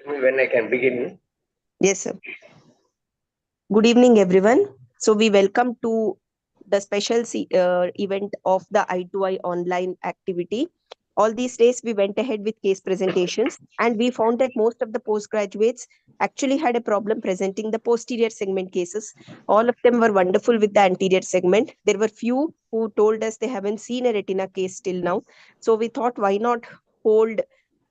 Tell me when I can begin. Yes, sir. Good evening, everyone. So, we welcome to the special event of the I2I online activity. All these days, we went ahead with case presentations, and we found that most of the postgraduates actually had a problem presenting the posterior segment cases. All of them were wonderful with the anterior segment. There were few who told us they haven't seen a retina case till now. So, we thought, why not hold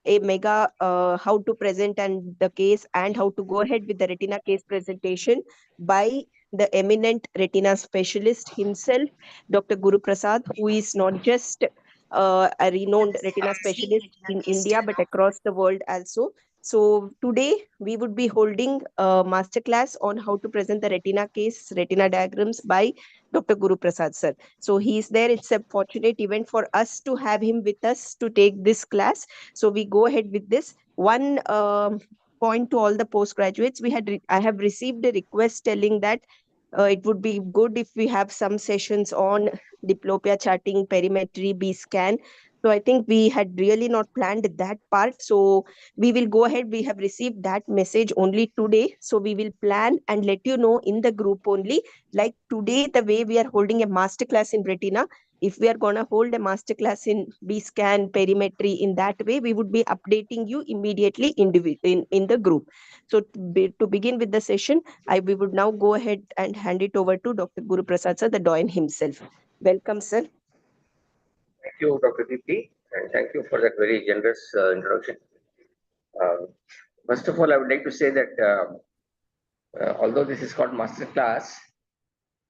a mega how to present and the case and how to go ahead with the retina case presentation by the eminent retina specialist himself, Dr. Guru Prasad, who is not just a renowned retina specialist in India but across the world also. So today we would be holding a masterclass on how to present the retina case, retina diagrams by Dr. Guru Prasad sir. So he is there. It's a fortunate event for us to have him with us to take this class. So we go ahead with this. One point to all the postgraduates, I have received a request telling that it would be good if we have some sessions on diplopia charting, perimetry, B scan. So I think we had really not planned that part. So we will go ahead. We have received that message only today. So we will plan and let you know in the group only. Like today, the way we are holding a master class in retina, if we are going to hold a masterclass in B scan perimetry in that way, we would be updating you immediately in the group. So to begin with the session, we would now go ahead and hand it over to Dr. Guru Prasad sir, the Doyen himself. Welcome, sir. Thank you, Dr. Deepti, and thank you for that very generous introduction. Um, First of all, I would like to say that although this is called master class,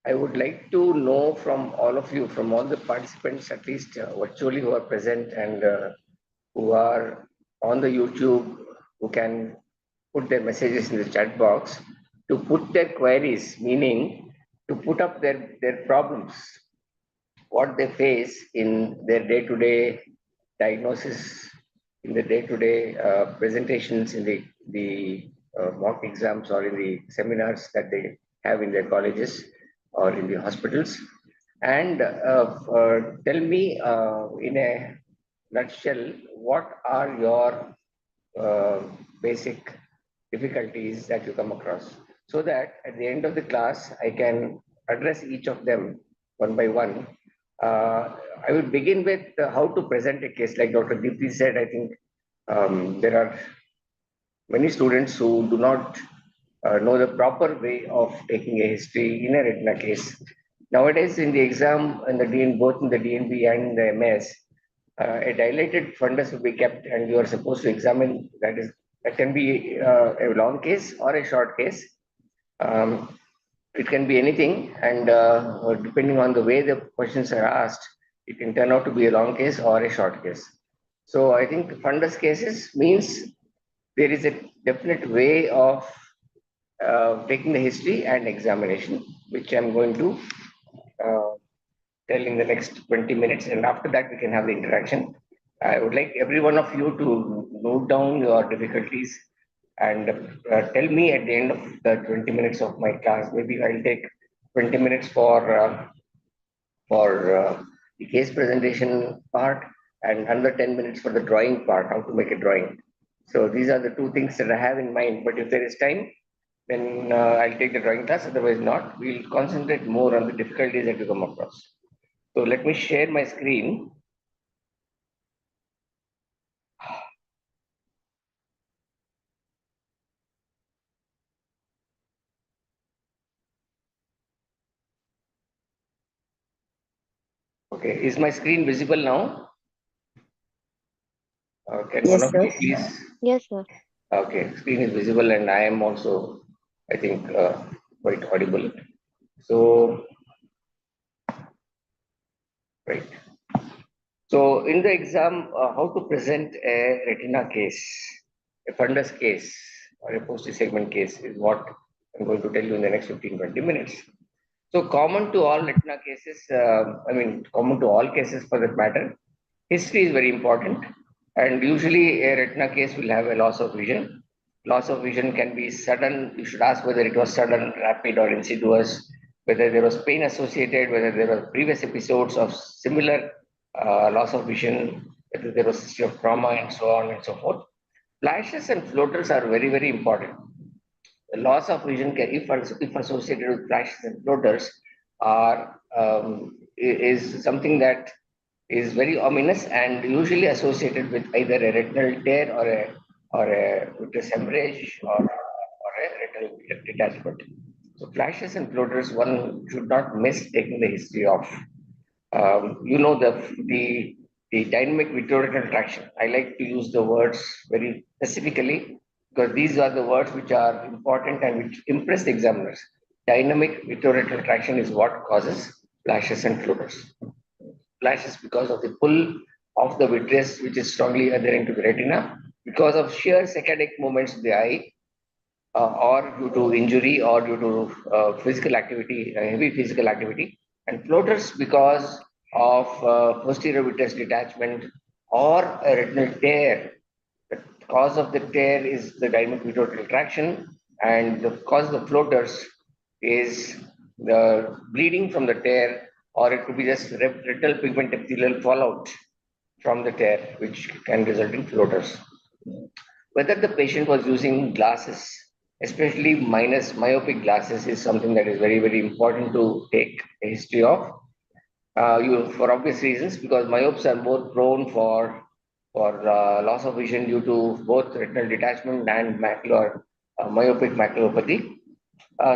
I would like to know from all of you, from all the participants, at least virtually who are present and who are on the YouTube, who can put their messages in the chat box, to put their queries, meaning to put up their problems, what they face in their day-to-day diagnosis, in the day-to-day presentations, in the mock exams or in the seminars that they have in their colleges or in the hospitals, and tell me in a nutshell what are your uh, basic difficulties that you come across, so that at the end of the class I can address each of them one by one. I will begin with how to present a case. Like Dr. Deepti said, I think there are many students who do not know the proper way of taking a history in a retina case. Nowadays, in the exam, in the DN, both in the DNB and the MS, a dilated fundus will be kept, and you are supposed to examine. That can be a long case or a short case. Um, it can be anything, and depending on the way the questions are asked, it can turn out to be a long case or a short case. So I think fundus cases means there is a definite way of taking the history and examination, which I'm going to uh, tell in the next 20 minutes. And after that, we can have the interaction. I would like every one of you to note down your difficulties and tell me at the end of the 20 minutes of my class. Maybe I'll take 20 minutes for the case presentation part and another 10 minutes for the drawing part, how to make a drawing. So these are the two things that I have in mind. But if there is time, then I'll take the drawing class. Otherwise, not. We'll concentrate more on the difficulties that you come across. So let me share my screen. Okay, is my screen visible now? Can one Yes, of sir. you please? Yes, sir. Okay, screen is visible and I am also, I think, quite audible. So, right. So in the exam, how to present a retina case, a fundus case, or a posterior segment case is what I'm going to tell you in the next 15-20 minutes. So common to all retina cases, common to all cases for that matter, history is very important. And usually a retina case will have a loss of vision. Loss of vision can be sudden. You should ask whether it was sudden, rapid, or insidious, whether there was pain associated, whether there were previous episodes of similar loss of vision, whether there was history of trauma, and so on and so forth. Flashes and floaters are very, very important. The loss of vision, if associated with flashes and floaters, is something that is very ominous and usually associated with either a retinal tear or a vitreous hemorrhage or a retinal detachment. So flashes and floaters, one should not miss taking the history of. You know the dynamic vitreoretinal traction. I like to use the words very specifically because these are the words which are important and which impress the examiners. Dynamic vitreoretinal traction is what causes flashes and floaters. Flashes because of the pull of the vitreous, which is strongly adhering to the retina, because of sheer saccadic movements of the eye, or due to injury or due to physical activity, heavy physical activity, and floaters because of posterior vitreous detachment or a retinal tear. The cause of the tear is the dynamic vitreoretinal traction, and the cause of the floaters is the bleeding from the tear, or it could be just retinal pigment epithelial fallout from the tear, which can result in floaters. Whether the patient was using glasses, especially minus myopic glasses, is something that is very, very important to take a history of. For obvious reasons, because myopes are more prone for loss of vision due to both retinal detachment and macular myopic maculopathy.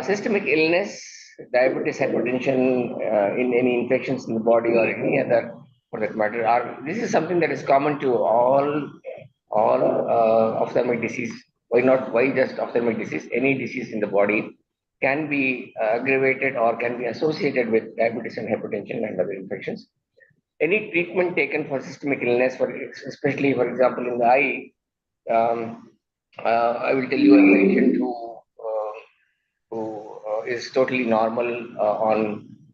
Systemic illness, diabetes, hypertension, in any infections in the body or any other, for that matter, this is something that is common to all ophthalmic disease. Why not? Why just ophthalmic disease? Any disease in the body can be aggravated or can be associated with diabetes and hypertension and other infections. Any treatment taken for systemic illness, especially for example in the eye, I will tell you a patient who is totally normal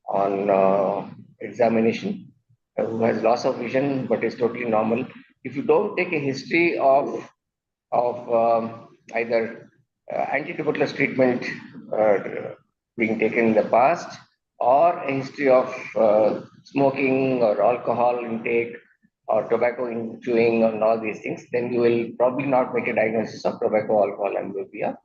on examination, who has loss of vision but is totally normal. If you don't take a history of either anti-tuberculous treatment being taken in the past, or a history of smoking or alcohol intake or tobacco chewing and all these things, then you will probably not make a diagnosis of tobacco, alcohol, amblyopia,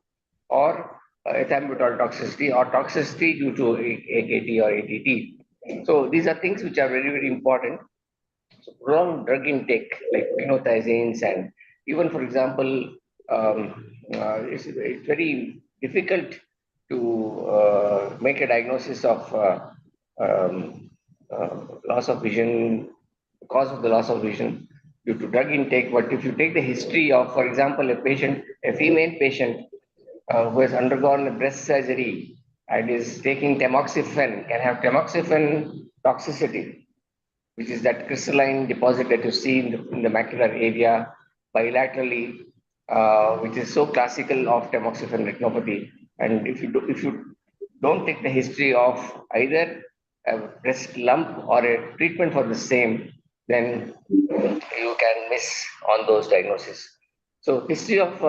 or ethambutol toxicity or toxicity due to AKT or ATT. So these are things which are very, very important. So prolonged drug intake like phenothiazines, and even for example, it's very difficult to make a diagnosis of loss of vision, cause of the loss of vision due to drug intake. But if you take the history of, for example, a female patient who has undergone a breast surgery and is taking tamoxifen, can have tamoxifen toxicity, which is that crystalline deposit that you see in the macular area bilaterally, which is so classical of tamoxifen retinopathy. And if you don't take the history of either a breast lump or a treatment for the same, then you can miss on those diagnoses. So history of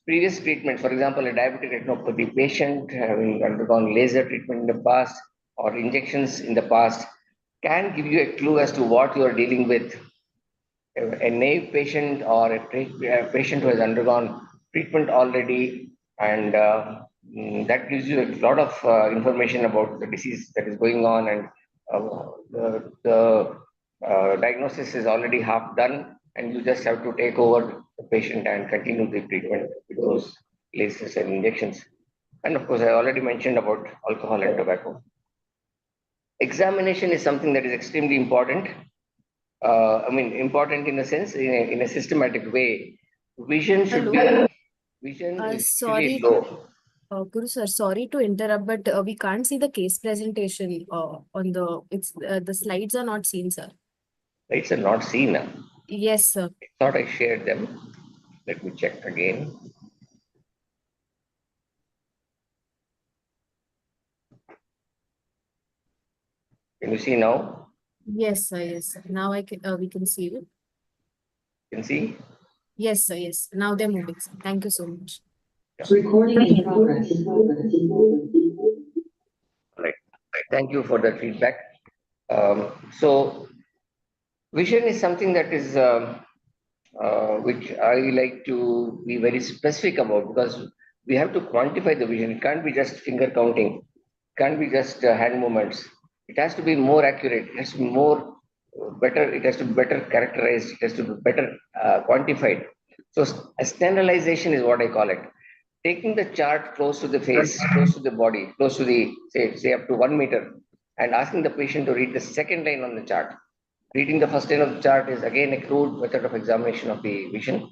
previous treatment, for example, a diabetic retinopathy patient having undergone laser treatment in the past or injections in the past, can give you a clue as to what you are dealing with. A naive patient or a patient who has undergone treatment already, and that gives you a lot of information about the disease that is going on, and the diagnosis is already half done, and you just have to take over the patient and continue the treatment with those lasers and injections. And of course, I already mentioned about alcohol and tobacco. Examination is something that is extremely important. Important in a sense, in a systematic way. Vision should Hello. be, vision is Sorry, really low. Guru sir, sorry to interrupt, but we can't see the case presentation on the slides are not seen, sir. It's not seen. Yes, sir. I thought I shared them. Let me check again. Can you see now? Yes, sir. Yes, sir. Now we can see it. Can you see? Yes, sir. Yes. Now they're moving, sir. Thank you so much. Recording in progress. Right. Thank you for that feedback. So vision is something that is which I like to be very specific about, because we have to quantify the vision. It can't be just finger counting. It can't be just hand movements. It has to be more accurate. It has to be more better. It has to be better characterized. It has to be better quantified. So a standardization is what I call it. Taking the chart close to the face, close to the body, close to the say up to 1 meter, and asking the patient to read the second line on the chart. Reading the first line of the chart is again a crude method of examination of the vision.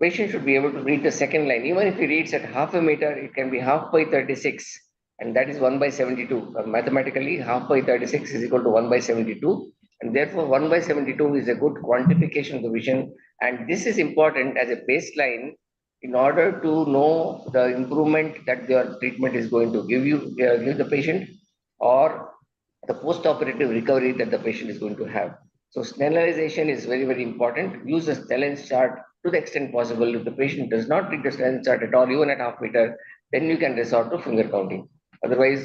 Patient should be able to read the second line. Even if he reads at half a meter, it can be half by 36, and that is 1 by 72. Mathematically, half by 36 is equal to 1 by 72, and therefore 1 by 72 is a good quantification of the vision. And this is important as a baseline in order to know the improvement that your treatment is going to give the patient, or the post-operative recovery that the patient is going to have. So Snellenization is very, very important. Use the Snellen's chart to the extent possible. If the patient does not read the Snellen's chart at all, even at half meter, then you can resort to finger counting. Otherwise,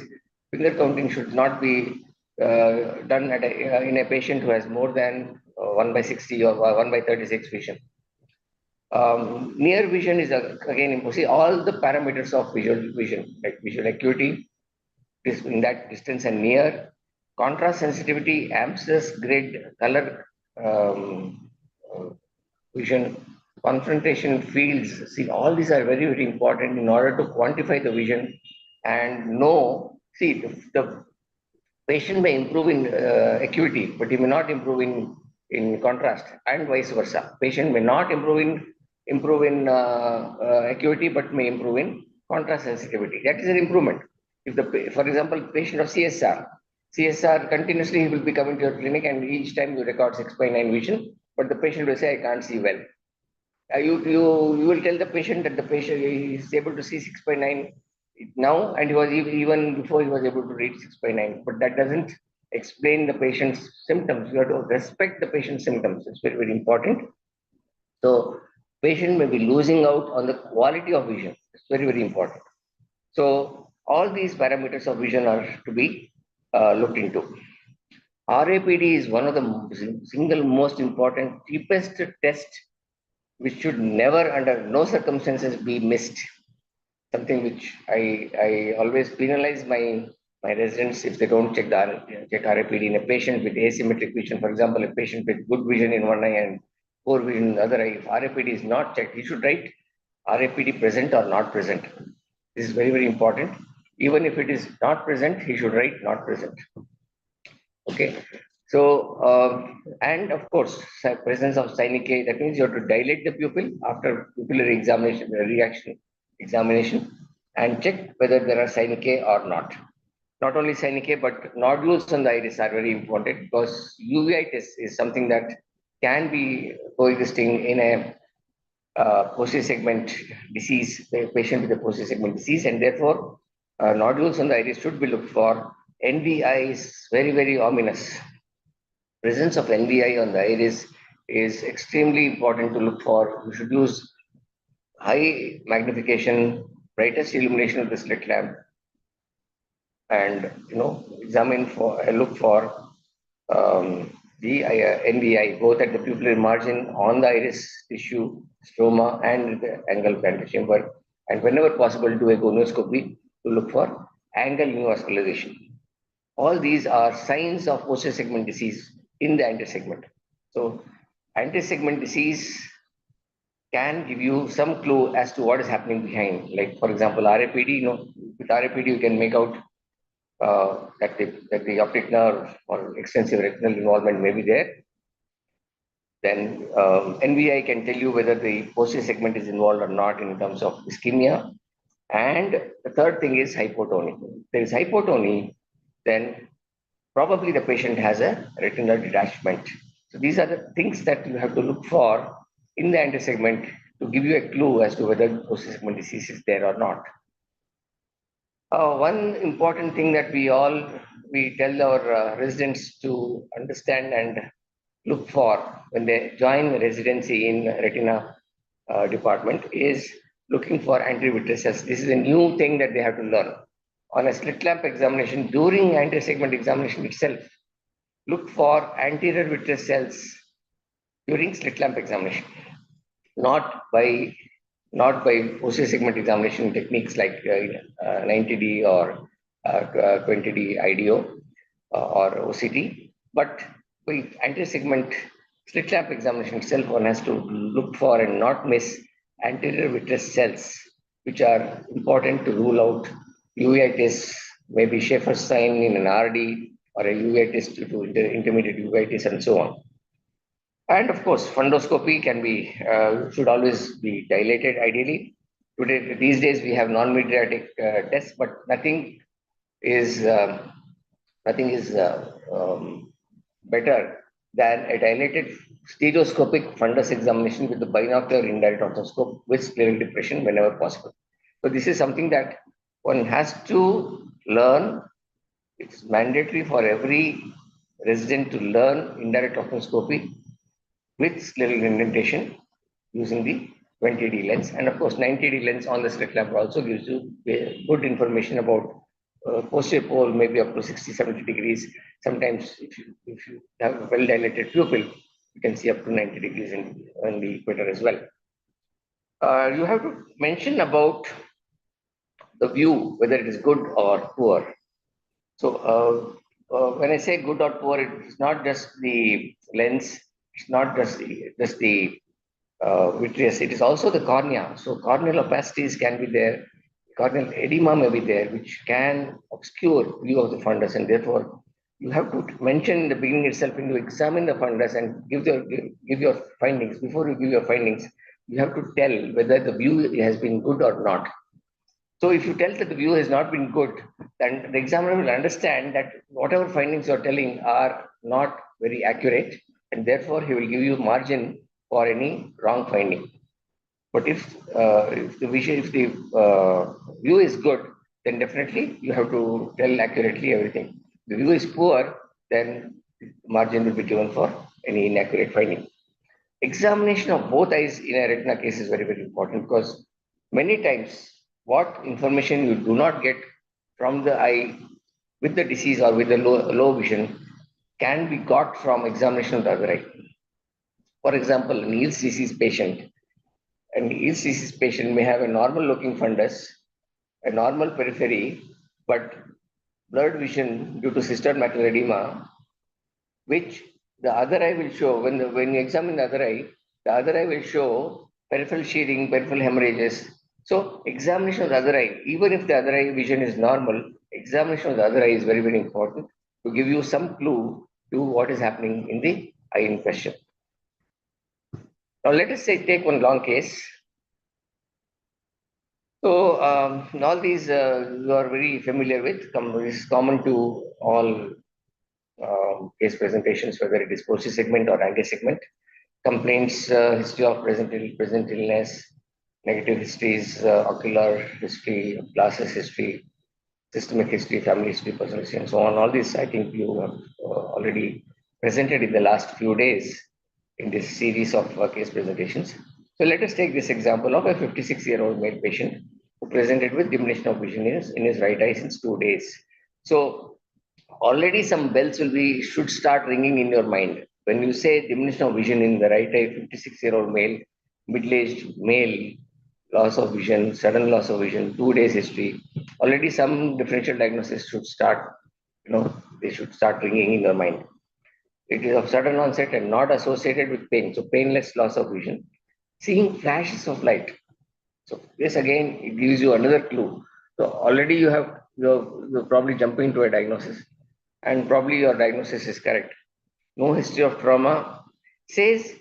finger counting should not be done in a patient who has more than 1 by 60 or 1 by 36 vision. Near vision is again important. See, all the parameters of visual vision, like visual acuity, is in that distance and near, contrast sensitivity, AMSUS grid, color vision, confrontation fields. See, all these are very, very important in order to quantify the vision and know. See, the patient may improve in acuity, but he may not improve in contrast, and vice versa. Patient may not improve in acuity, but may improve in contrast sensitivity. That is an improvement. If for example, patient of CSR continuously he will be coming to your clinic, and each time you record 6/9 vision, but the patient will say, I can't see well. You will tell the patient that the patient is able to see 6/9 now, and he was even before he was able to read 6/9. But that doesn't explain the patient's symptoms. You have to respect the patient's symptoms. It's very, very important. So patient may be losing out on the quality of vision. It's very, very important. So all these parameters of vision are to be looked into. RAPD is one of the single most important, cheapest test which should never, under no circumstances, be missed. Something which I always penalize my residents if they don't check RAPD in a patient with asymmetric vision. For example, a patient with good vision in one eye and poor vision in the other eye, if RAPD is not checked, he should write RAPD present or not present. This is very, very important. Even if it is not present, he should write not present. Okay. So, and of course, presence of synechiae, that means you have to dilate the pupil after pupillary examination, and check whether there are synechiae or not. Not only synechiae, but nodules on the iris are very important, because uveitis is something that can be coexisting in a posterior segment disease, a patient with a posterior segment disease, and therefore nodules on the iris should be looked for. NVI is very, very ominous. Presence of NVI on the iris is extremely important to look for. You should use high magnification, brightest illumination of the slit lamp, and look for the NVI both at the pupillary margin, on the iris tissue, stroma, and the angle plantar chamber. And whenever possible, do a gonioscopy to look for angle neovascularization. All these are signs of posterior segment disease in the anterior segment. So anterior segment disease can give you some clue as to what is happening behind. Like, for example, RAPD, with RAPD you can make out that the optic nerve or extensive retinal involvement may be there. Then NVI can tell you whether the posterior segment is involved or not in terms of ischemia. And the third thing is hypotony. If there is hypotony, then probably the patient has a retinal detachment. So these are the things that you have to look for in the anterior segment to give you a clue as to whether posterior segment disease is there or not. One important thing that we tell our residents to understand and look for when they join residency in retina department is looking for anterior vitreous cells. This is a new thing that they have to learn. On a slit lamp examination, during anterior segment examination itself, look for anterior vitreous cells during slit lamp examination, not by posterior segment examination techniques like 90D or 20D IDO or OCT, but by anterior segment slit lamp examination itself, one has to look for and not miss anterior vitreous cells, which are important to rule out uveitis, maybe Schaeffer's sign in an RD or a uveitis due to intermediate uveitis and so on. And of course, fundoscopy can be should always be dilated ideally. Today, these days, we have non-mydriatic tests, but nothing is better than a dilated stereoscopic fundus examination with the binocular indirect ophthalmoscope with scleral depression whenever possible. So this is something that one has to learn. It's mandatory for every resident to learn indirect ophthalmoscopy with scleral indentation using the 20D lens. And of course, 90D lens on the slit lamp also gives you good information about posterior pole, maybe up to 60, 70 degrees. Sometimes if you have a well dilated pupil, you can see up to 90 degrees in the equator as well. You have to mention about the view, whether it is good or poor. So when I say good or poor, it's not just the lens, it's not just the vitreous, it is also the cornea. So corneal opacities can be there, corneal edema may be there, which can obscure view of the fundus, and therefore you have to mention in the beginning itself when you examine the fundus and give your findings. Before you give your findings, you have to tell whether the view has been good or not. So if you tell that the view has not been good, then the examiner will understand that whatever findings you're telling are not very accurate, and therefore he will give you margin for any wrong finding. But if the view is good, then definitely you have to tell accurately everything. If the view is poor, then margin will be given for any inaccurate finding. Examination of both eyes in a retina case is very, very important, because many times what information you do not get from the eye with the disease or with the low vision can be got from examination of the other eye. For example, an Eales disease patient may have a normal looking fundus, a normal periphery, but blurred vision due to cystoid macular edema, which the other eye will show. When you examine the other eye will show peripheral sheathing, peripheral hemorrhages. So examination of the other eye, even if the other eye vision is normal, examination of the other eye is very, very important to give you some clue to what is happening in the eye in question. Now let us say take one long case. So all these you are very familiar with. This is common to all case presentations, whether it is posterior segment or anterior segment. Complaints, history of present illness, negative histories, ocular history, glasses history, systemic history, family history, personal history, and so on. All this I think you have already presented in the last few days in this series of case presentations. So let us take this example of a 56-year-old male patient who presented with diminution of vision in his right eye since 2 days. So already some bells should start ringing in your mind. When you say diminution of vision in the right eye, 56-year-old male, middle-aged male, loss of vision, sudden loss of vision, 2 days history, already some differential diagnosis should start, they should start ringing in your mind. It is of sudden onset and not associated with pain. So painless loss of vision. Seeing flashes of light. So this again, it gives you another clue. So already you're probably jumping to a diagnosis, and probably your diagnosis is correct. No history of trauma. Says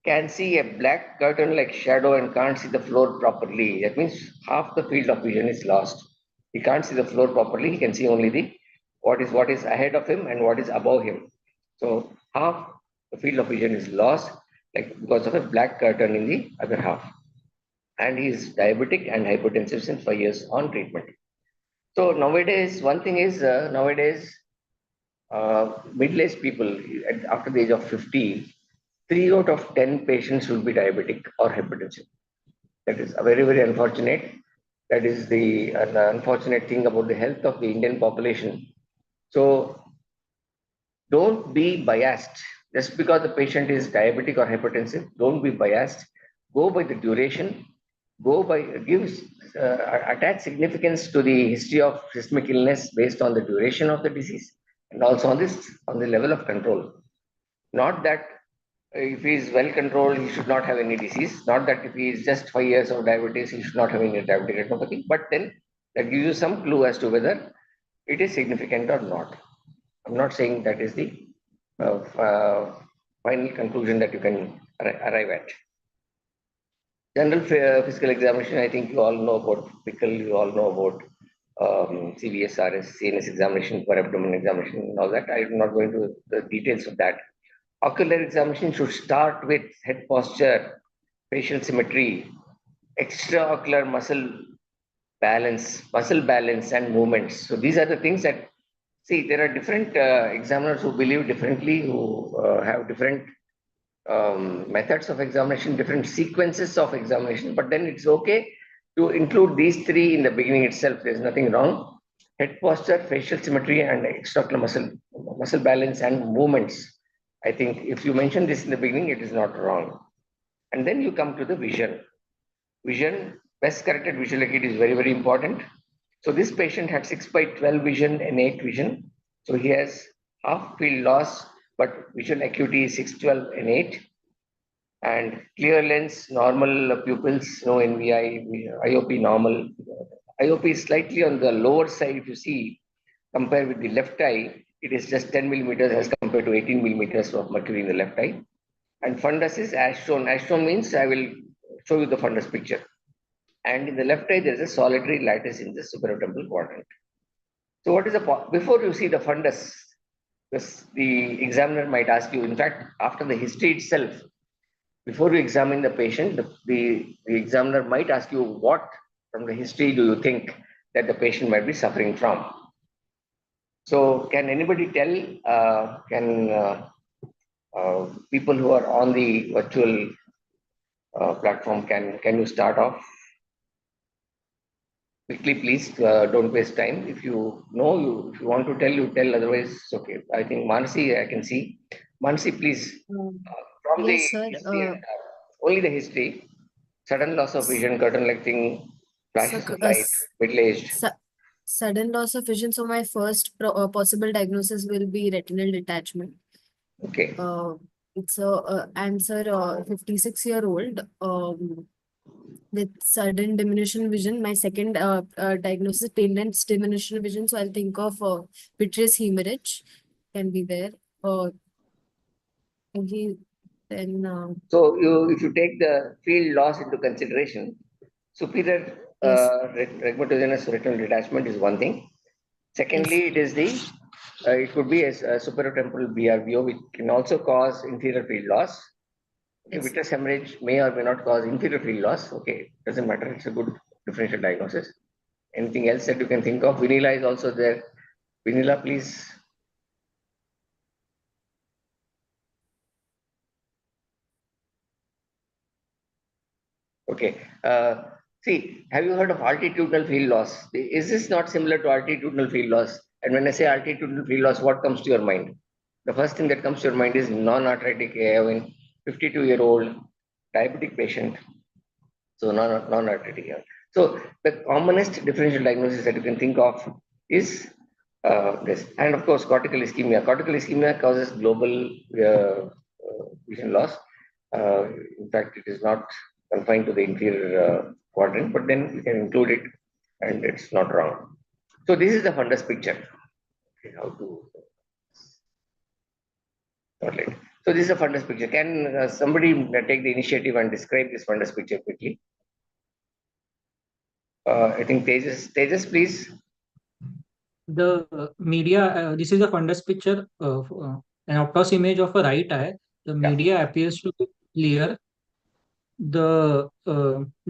can see a black curtain like shadow and can't see the floor properly. That means half the field of vision is lost. He can't see the floor properly. He can see only what is ahead of him and what is above him. So half the field of vision is lost, like because of a black curtain in the other half. And he is diabetic and hypertensive since 5 years on treatment. So nowadays, one thing is middle-aged people after the age of 50, 3 out of 10 patients will be diabetic or hypertensive. That is very, very unfortunate. That is the unfortunate thing about the health of the Indian population. So don't be biased Just because the patient is diabetic or hypertensive, don't be biased. Go by the duration. Attach significance to the history of systemic illness based on the duration of the disease and also on the level of control. Not that if he is well controlled, he should not have any disease. Not that if he is just 5 years of diabetes, he should not have any diabetic retinopathy. But then that gives you some clue as to whether it is significant or not. I'm not saying that is the final conclusion that you can arrive at. General physical examination, I think you all know about PICL, you all know about CVSRS, CNS examination for abdomen examination and all that. I'm not going to the details of that. Ocular examination should start with head posture, facial symmetry, extraocular muscle balance and movements. So these are the things that, see, there are different examiners who believe differently, who have different methods of examination, different sequences of examination, but then it's okay to include these three in the beginning itself. There's nothing wrong. Head posture, facial symmetry, and extraocular muscle balance and movements. I think if you mention this in the beginning, it is not wrong. And then you come to the vision. Vision, best corrected visual acuity is very, very important. So this patient had 6/12 vision and 8 vision. So he has half field loss, but visual acuity is 6/12 and 8. And clear lens, normal pupils, no NVI, IOP normal. IOP is slightly on the lower side if you see, compared with the left eye, it is just 10 millimeters as compared to 18 millimeters of mercury in the left eye. And fundus is as shown. As shown means I will show you the fundus picture. And in the left eye, there is a solitary lattice in the superior-temporal quadrant. So what is before you see the fundus, the examiner might ask you, in fact, after the history itself, before you examine the patient, the examiner might ask you, what from the history do you think that the patient might be suffering from? So can anybody tell, people who are on the virtual platform, can you start off? Quickly, please, don't waste time. If you know, if you want to tell, you tell, otherwise, it's okay. I think Mansi, I can see. Mansi, please, from the Yes, sir. history, only the history, sudden loss of vision, curtain-like thing, flashes Sir, of light, middle-aged. sudden loss of vision. So my first possible diagnosis will be retinal detachment. Okay. It's a answer 56-year-old with sudden diminution of vision. My second diagnosis, pain lens diminution of vision. So I'll think of vitreous hemorrhage can be there. Okay, then So if you take the field loss into consideration, superior yes, rhegmatogenous retinal detachment is one thing. Secondly, it is it could be a superiotemporal BRVO, which can also cause inferior field loss. Okay, yes. vitreous hemorrhage may or may not cause inferior field loss. Okay, doesn't matter. It's a good differential diagnosis. Anything else that you can think of? Vinila is also there. Vinila, please. Okay. See, have you heard of altitudinal field loss? Is this not similar to altitudinal field loss? And when I say altitudinal field loss, what comes to your mind? The first thing that comes to your mind is non-arthritic AF, 52-year-old diabetic patient. So non-arthritic AF. So the commonest differential diagnosis that you can think of is this. And of course, cortical ischemia. Cortical ischemia causes global vision loss. In fact, it is not confined to the inferior quadrant, but then you can include it and it's not wrong. So this is the fundus picture. Okay, how to correlate. So this is a fundus picture. Can somebody take the initiative and describe this fundus picture quickly? I think Tejas, please. The media, this is a fundus picture of an optos image of a right eye. The media appears to be clear. The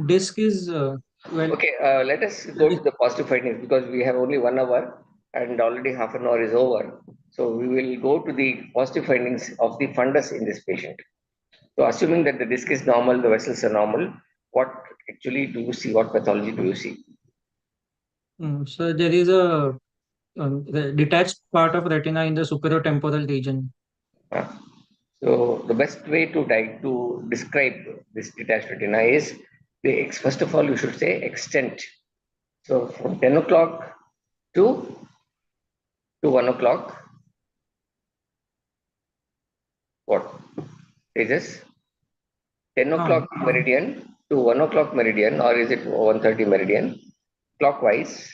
disc is well. Okay, let us go to the positive findings because we have only 1 hour and already half an hour is over. So we will go to the positive findings of the fundus in this patient. So assuming that the disc is normal, the vessels are normal, what actually do you see? What pathology do you see? So there is a the detached part of retina in the superior temporal region. So the best way to describe this detached retina is first of all you should say extent. So from 10 o'clock to 1 o'clock, what? Is this 10 o'clock meridian to 1 o'clock meridian, or is it 1:30 meridian? Clockwise,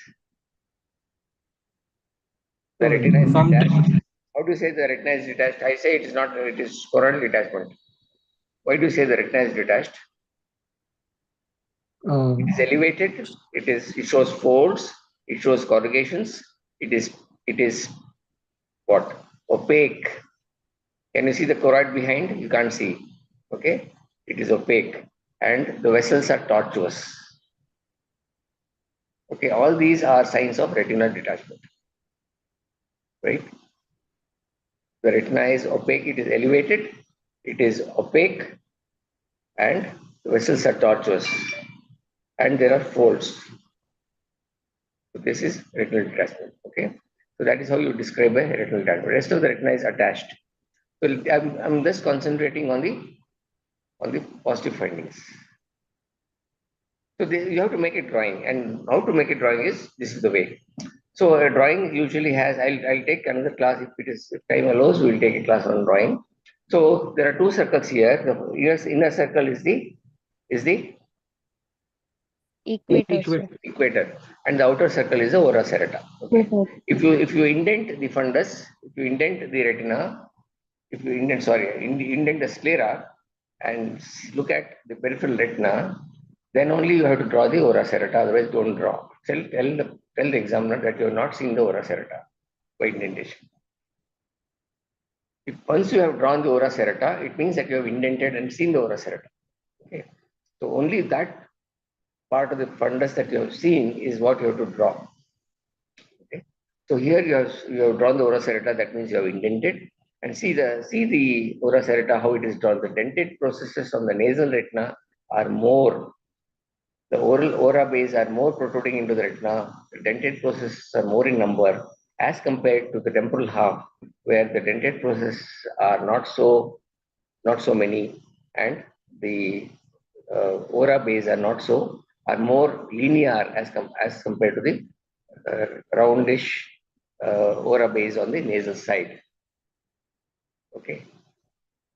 the retina is From detached. How do you say the retina is detached? I say it is not, it is coronal detachment. Why do you say the retina is detached? It is elevated, it shows folds, it shows corrugations, it is what? Opaque. Can you see the choroid behind? You can't see. Okay, it is opaque, and the vessels are tortuous. Okay, all these are signs of retinal detachment, right? The retina is opaque, it is elevated, it is opaque, and the vessels are tortuous, and there are folds. So this is retinal detachment. Okay, so that is how you describe a retinal detachment. Rest of the retina is attached. So I'm just concentrating on the positive findings. So you have to make a drawing, and how to make a drawing is this is the way. So a drawing usually has. I'll take another class if time allows. We'll take a class on drawing. So there are two circles here. The inner circle is the Equator, sir. equator, and the outer circle is the ora serrata. Okay. If you indent the fundus, if you indent the retina, if you indent the sclera and look at the peripheral retina, then only you have to draw the ora serrata. Otherwise, don't draw. Tell the examiner that you have not seen the ora serrata by indentation. If once you have drawn the ora serrata, it means that you have indented and seen the ora serrata. Okay. So only that part of the fundus that you have seen is what you have to draw. Okay. So here you have drawn the ora serrata. That means you have indented, and see the ora serrata how it is drawn. The dentate processes on the nasal retina are more. The oral ora bays are more protruding into the retina. The dentate processes are more in number as compared to the temporal half, where the dentate processes are not so many, and the ora bays are more linear as compared to the roundish ora bays on the nasal side. Okay,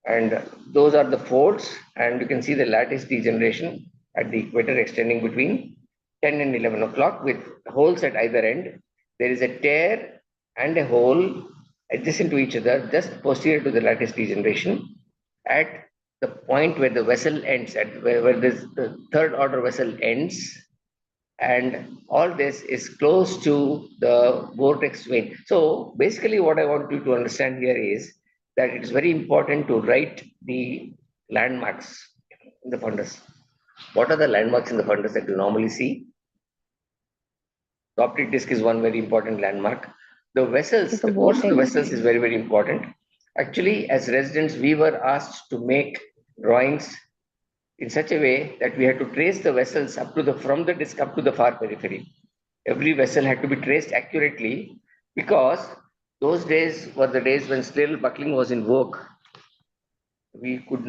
and those are the folds, and you can see the lattice degeneration at the equator extending between 10 and 11 o'clock with holes at either end. There is a tear and a hole adjacent to each other just posterior to the lattice degeneration at the point where the vessel ends, at where this the third order vessel ends, and all this is close to the vortex vein. So basically what I want you to understand here is that it's very important to write the landmarks in the fundus. What are the landmarks in the fundus that you normally see? The optic disc is one very important landmark. The vessels, the course of the vessels is very, very important. Actually, as residents, we were asked to make drawings in such a way that we had to trace the vessels from the disc up to the far periphery. Every vessel had to be traced accurately because those days were the days when scleral buckling was in vogue. We did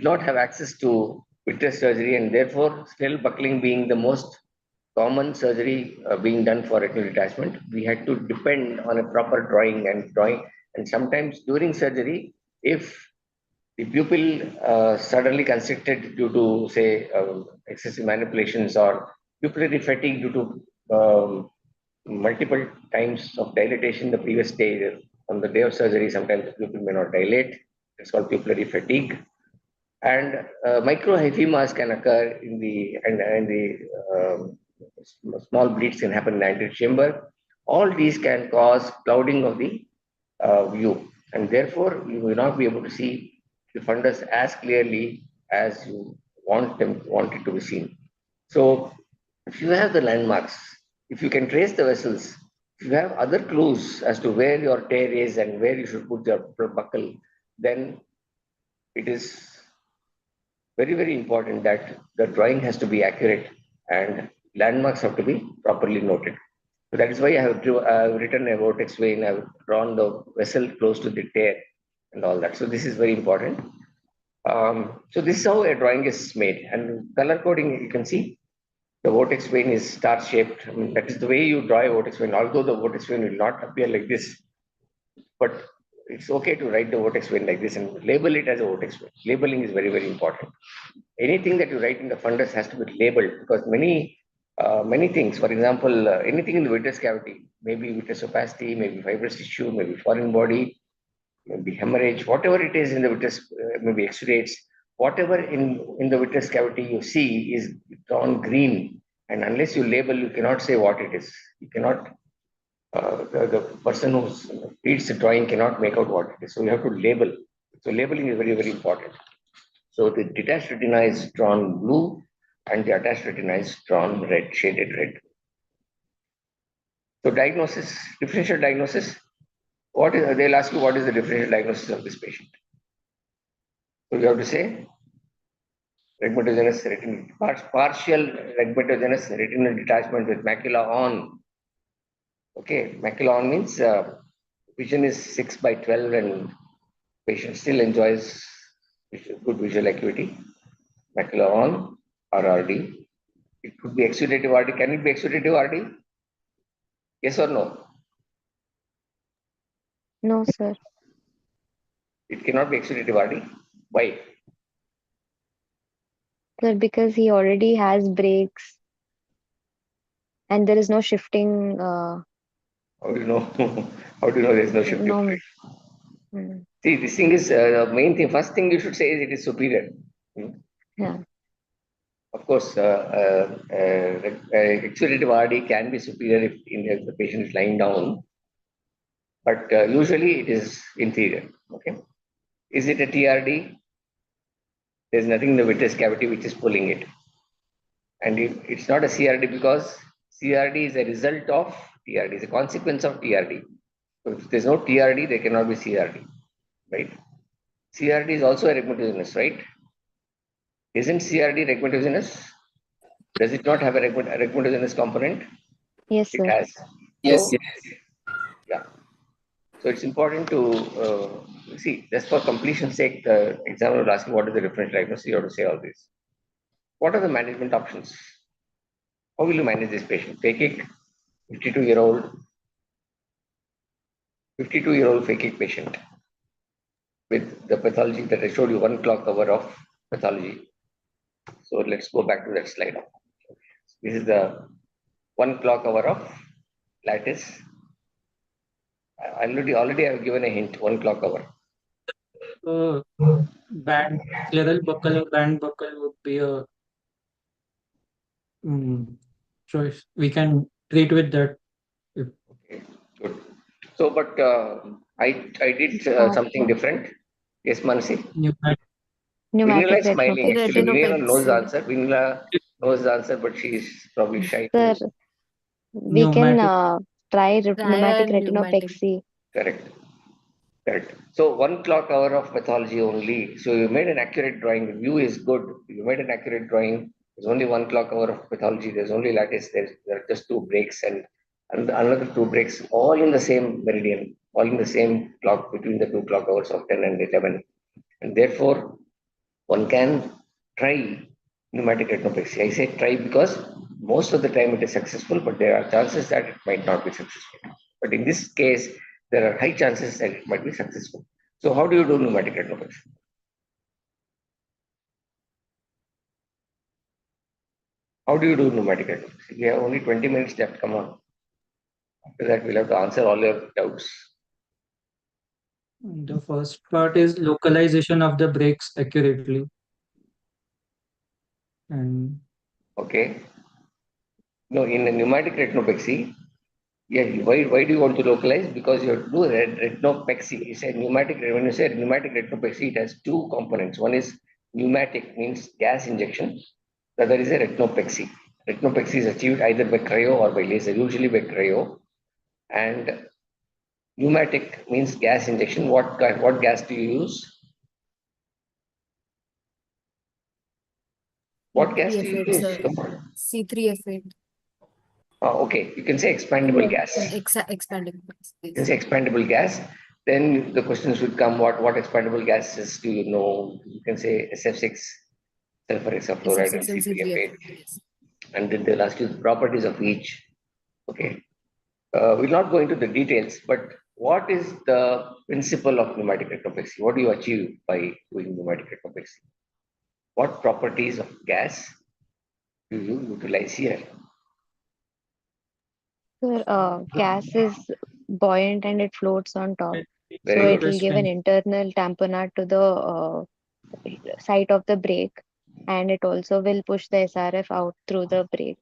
not have access to vitreous surgery, and therefore scleral buckling being the most common surgery being done for retinal detachment, we had to depend on a proper drawing. And sometimes during surgery, if the pupil suddenly constricted due to, say, excessive manipulations or pupillary fatigue due to multiple times of dilatation the previous day, on the day of surgery, sometimes the pupil may not dilate. It's called pupillary fatigue. And microhyphemas can occur in the small bleeds can happen in the anterior chamber. All these can cause clouding of the view, and therefore you will not be able to see the fundus as clearly as you want it to be seen. So, if you have the landmarks, if you can trace the vessels, if you have other clues as to where your tear is and where you should put your buckle, then it is very, very important that the drawing has to be accurate and landmarks have to be properly noted. So that is why I have written a vortex vein. I have drawn the vessel close to the tear. and all that. So this is very important. So this is how a drawing is made, and color coding, you can see the vortex vein is star shaped. I mean, that is the way you draw a vortex vein, although the vortex vein will not appear like this, but it's okay to write the vortex vein like this and label it as a vortex vein. Labeling is very, very important. Anything that you write in the fundus has to be labeled, because many things, for example, anything in the vitreous cavity, maybe vitreous opacity, maybe fibrous tissue, maybe foreign body, maybe hemorrhage, whatever it is in the vitreous, maybe exudates, whatever in the vitreous cavity you see is drawn green, and unless you label, you cannot say what it is. You cannot, the person who reads the drawing cannot make out what it is. So you have to label. So labeling is very, very important. So the detached retina is drawn blue and the attached retina is drawn red, shaded red. So diagnosis, differential diagnosis. They'll ask you what is the differential diagnosis of this patient. So you have to say rhegmatogenous retinal, partial rhegmatogenous retinal detachment with macula on. Okay, macula on means vision is 6/12 and patient still enjoys good visual acuity. Macula on or RD. It could be exudative RD. Can it be exudative RD? Yes or no? No, sir. It cannot be exudative RD. Why? Sir, because he already has brakes and there is no shifting. How do you know? How do you know there is no shifting? No. Mm, See, this thing is the main thing. First thing you should say is it is superior. yeah. Of course, exudative RD can be superior if the patient is lying down, but usually it is inferior. Okay. Is it a TRD? There's nothing in the vitreous cavity which is pulling it. And it's not a CRD because CRD is a result of TRD, it's a consequence of TRD. So if there's no TRD, there cannot be CRD, right? CRD is also a rhegmatogenous, right? Isn't CRD rhegmatogenous? Does it not have a rhegmatogenous component? Yes, It sir. has. Yes. So, yeah. So it's important to see, just for completion's sake, the examiner will ask you what is the differential diagnosis, you have to say all this. What are the management options? How will you manage this patient? Phakic, 52-year-old phakic patient with the pathology that I showed you, 1 clock hour of pathology. So let's go back to that slide. This is the 1 clock hour of lattice. Already I've given a hint, 1 clock hour. Band scleral buckle or band buckle would be a choice. We can treat with that. Okay, good. So, but I did something different. Yes, Manasi? Pneumatic. Vinila Pneumatic is smiling. Actually, Vinila knows the Retinopexy. answer. Vinila knows the answer, but she is probably shy. Sir, To... we can Pneumatic. try Try pneumatic a pneumatic. retinopexy. Correct. Correct. So 1 clock hour of pathology only. So you made an accurate drawing. The view is good. You made an accurate drawing. There's only 1 clock hour of pathology. There's only lattice. There are just 2 breaks and another 2 breaks, all in the same meridian, all in the same clock between the 2 clock hours of 10 and 11. And therefore, one can try pneumatic retinopexy. I say try because most of the time it is successful, but there are chances that it might not be successful. But in this case, there are high chances that it might be successful. So how do you do pneumatic retinopexy? How do you do pneumatic retinopexy? We have only 20 minutes left. Come on. After that, we'll have to answer all your doubts. The first part is localization of the breaks accurately. And Okay. No, in a pneumatic retinopexy, yeah, why do you want to localize? Because you have to do retinopexy. It's a pneumatic, when you say pneumatic retinopexy, it has 2 components. One is pneumatic, means gas injection. The other is a retinopexy. Retinopexy is achieved either by cryo or by laser, usually by cryo. And pneumatic means gas injection. What gas do you use? What gas do you C3F8, use? sir. Come on. C3F8. Okay, you can say expandable gas. Expandable. You can say expandable gas. then the questions would come, what expandable gases do you know? You can say SF6, sulfur hexafluoride, and SF6 and CPF8. CPF. Yes. And then they'll ask you the properties of each. Okay. We'll not go into the details, but what is the principle of pneumatic rectoplexy? What do you achieve by doing pneumatic rectoplexy? What properties of gas do you utilize here? Sir, gas is buoyant and it floats on top. Very So good. it will give an internal tamponade to the site of the brake, and it also will push the SRF out through the brake.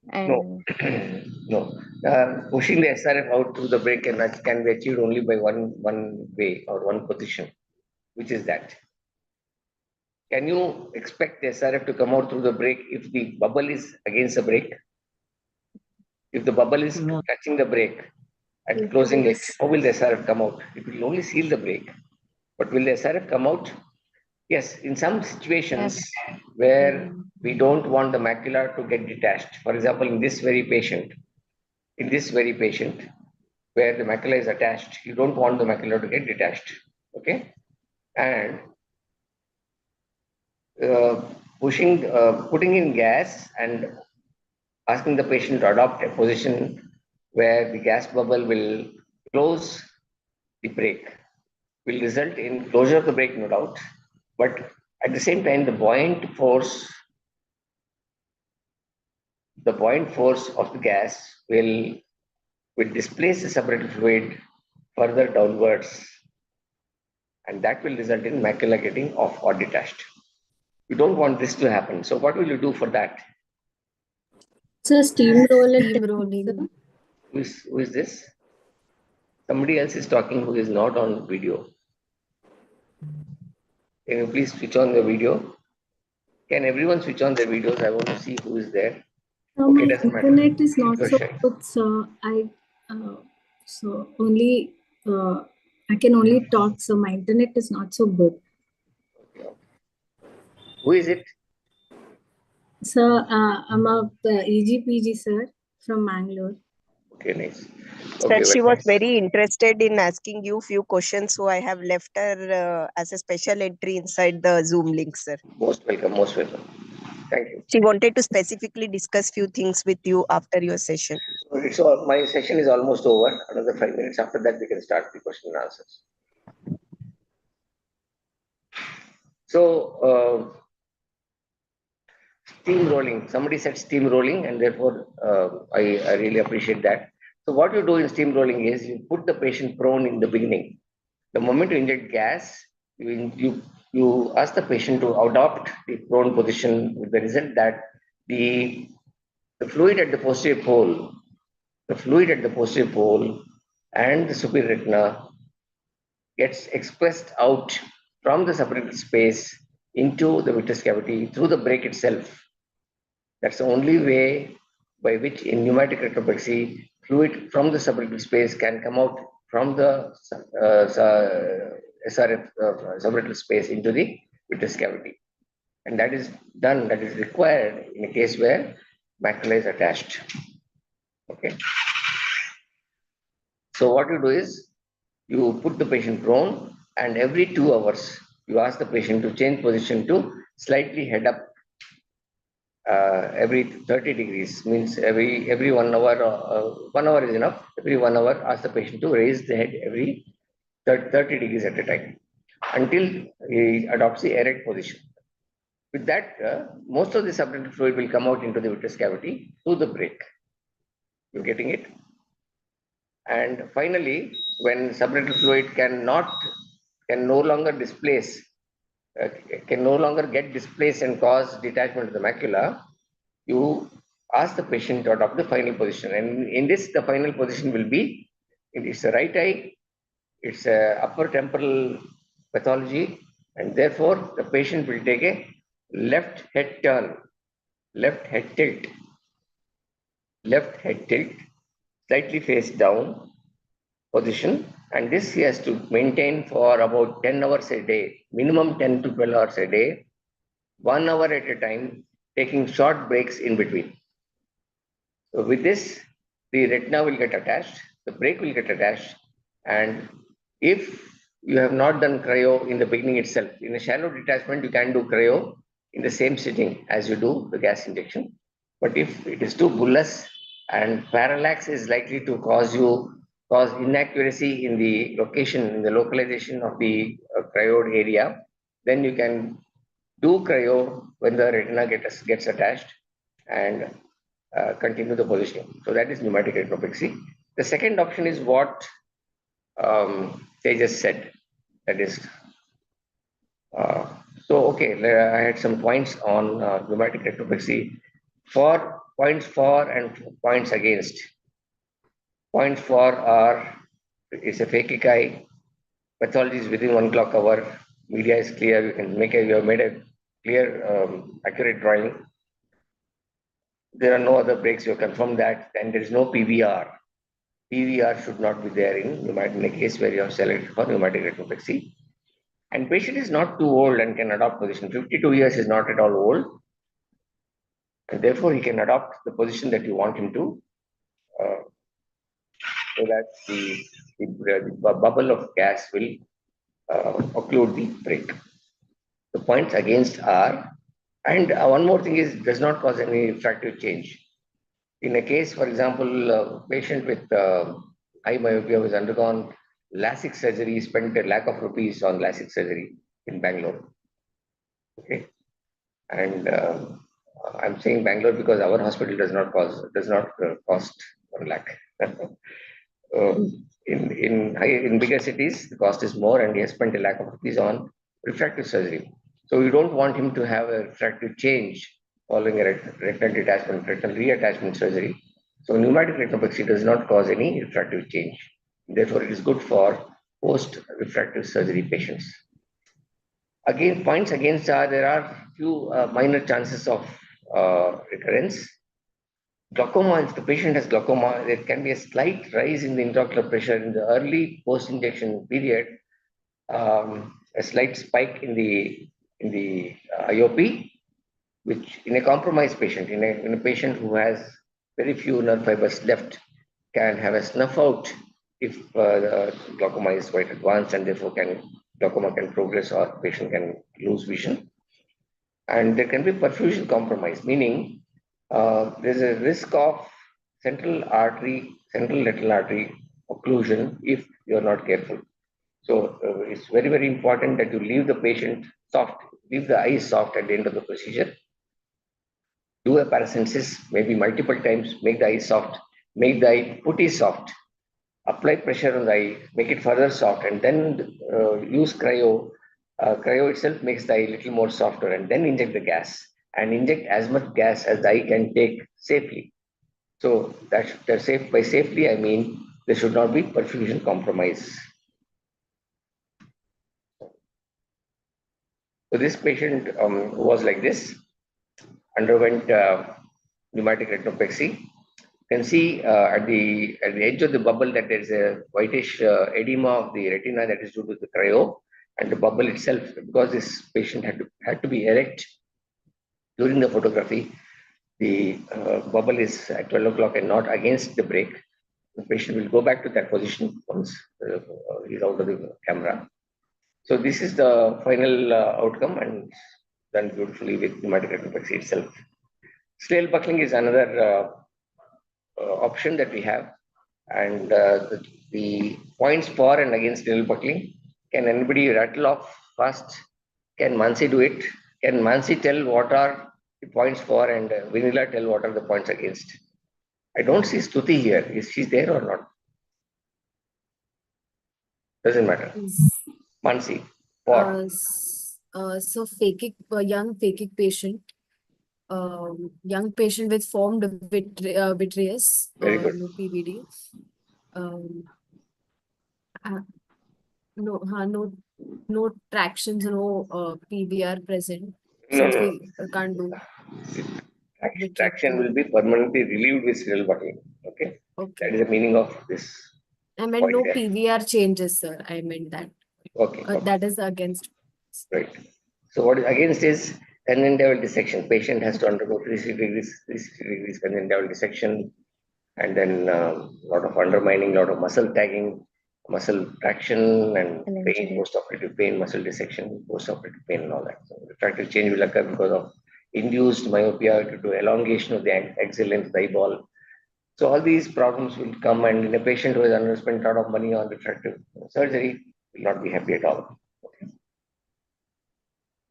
No, And no. Pushing the SRF out through the brake can be achieved only by one way or one position, which is that. Can you expect the SRF to come out through the brake if the bubble is against the brake? If the bubble is No. touching the brake and Yes. closing it, how will the SRF come out? It will only seal the brake. But will the SRF come out? Yes, in some situations where we don't want the macula to get detached. For example, in this very patient, where the macula is attached, you don't want the macula to get detached. Okay, and putting in gas and asking the patient to adopt a position where the gas bubble will close the brake will result in closure of the brake, no doubt. But at the same time, the buoyant force of the gas will displace the separator fluid further downwards, and that will result in macula getting off or detached. You don't want this to happen. So what will you do for that? So steamroller Steam technique, rolling. sir. Who is this? Somebody else is talking who is not on video. Can you please switch on the video? Can everyone switch on their videos? I want to see who is there. My Doesn't matter. internet is not so Question. good, so only I can only talk. So my internet is not so good. Who is it? So I'm a EGPG sir from Mangalore. Okay, nice. Sir, Okay, she well, was very interested in asking you few questions, so I have left her as a special entry inside the Zoom link, sir. most welcome, most welcome. Thank you. She wanted to specifically discuss few things with you after your session. So my session is almost over. Another 5 minutes. After that, we can start the question and answers. So steam rolling. Somebody said steam rolling, and therefore I really appreciate that. So what you do in steam rolling is you put the patient prone in the beginning. The moment you inject gas, you ask the patient to adopt the prone position with the result that the fluid at the posterior pole, and the superior retina gets expressed out from the subretinal space into the vitreous cavity through the brake itself. That's the only way by which in pneumatic rectoplexy, fluid from the subretinal space can come out from the SRF subretinal space into the vitreous cavity. And that is required in a case where macula is attached. Okay. So what you do is you put the patient prone, and every 2 hours you ask the patient to change position to slightly head up. Every 30 degrees means every 1 hour. 1 hour is enough. Every 1 hour, ask the patient to raise the head every 30 degrees at a time until he adopts the erect position. With that, most of the subretinal fluid will come out into the vitreous cavity through the brake. You're getting it? And finally, when subretinal fluid can no longer get displaced and cause detachment of the macula, you ask the patient to adopt the final position. And in this, the final position will be, it's a right eye, it's a upper temporal pathology, and therefore the patient will take a left head turn, left head tilt, slightly face down position, and this he has to maintain for about 10 hours a day, minimum 10 to 12 hours a day, 1 hour at a time, taking short breaks in between. So with this, the retina will get attached, the brake will get attached. And if you have not done cryo in the beginning itself, in a shallow detachment, you can do cryo in the same sitting as you do the gas injection. But if it is too bullous and parallax is likely to cause inaccuracy in the location, in the localization of the cryoed area, then you can do cryo when the retina gets attached and continue the positioning. So that is pneumatic retinopexy. The second option is what they just said. That is, okay, I had some points on pneumatic retinopexy. For points for and points against. Points for are, it's a phakic eye, pathology is within 1 clock hour, media is clear, you have made a clear, accurate drawing. There are no other breaks, you have confirmed that, and there is no PVR. PVR should not be there in a case where you have selected for pneumatic retinopexy. And patient is not too old and can adopt position. 52 years is not at all old. And therefore, he can adopt the position that you want him to, so that the bubble of gas will occlude the brake. The points against are, and one more thing is, does not cause any refractive change. In a case, for example, a patient with eye myopia who has undergone LASIK surgery, spent a lakh of rupees on LASIK surgery in Bangalore. Okay, and I'm saying Bangalore because our hospital does not cost 1 lakh. In bigger cities, the cost is more, and he has spent a lakh of rupees on refractive surgery. So we don't want him to have a refractive change following a retinal detachment, retinal reattachment surgery. So pneumatic retinopexy does not cause any refractive change. Therefore, it is good for post-refractive surgery patients. Again, points against are, there are few minor chances of recurrence. Glaucoma, if the patient has glaucoma, there can be a slight rise in the intraocular pressure in the early post-injection period, a slight spike in the IOP, which in a compromised patient, in a patient who has very few nerve fibers left, can have a snuff out if the glaucoma is quite advanced, and therefore glaucoma can progress or patient can lose vision. And there can be perfusion compromise, meaning there's a risk of central retinal artery occlusion if you're not careful. So it's very, very important that you leave the patient soft, leave the eye soft at the end of the procedure. Do a paracensis maybe multiple times, make the eye soft, make the eye putty soft, apply pressure on the eye, make it further soft, and then use cryo. Cryo itself makes the eye a little more softer, and then inject the gas, and inject as much gas as the eye can take safely. So that's safe. By safely, I mean there should not be perfusion compromise. So this patient who was like this, underwent pneumatic retinopexy. You can see at the edge of the bubble that there is a whitish edema of the retina that is due to the cryo, and the bubble itself, because this patient had to be erect during the photography. The bubble is at 12 o'clock and not against the brake. The patient will go back to that position once he's out of the camera. So this is the final outcome, and done beautifully with pneumatic retinopexy itself. Scleral buckling is another option that we have, and the points for and against scleral buckling. Can anybody rattle off fast? Can Mansi do it? Can Mansi tell what are the points for, and Vanilla tell what are the points against? I don't see Stuti here. Is she there or not? Doesn't matter. Mansi, for. So young phakic patient, young patient with formed vitreous, Very good. no PVD. No tractions, no PVR present. Since No. we can't do Traction will be permanently relieved with scleral buckling. Okay. That is the meaning of this. I meant no PVR changes, sir. I meant that. Okay. That is against. Right. So what is against is conjunctival dissection. Patient has to undergo 360 degrees conjunctival dissection, and then a lot of undermining, lot of muscle tagging, muscle traction, and An pain, injury. post-operative pain, muscle dissection, post-operative pain, and all that. So refractive change will occur because of induced myopia due to elongation of the axial length of the eyeball. So all these problems will come, and in a patient who has underspent a lot of money on refractive surgery will not be happy at all. Okay.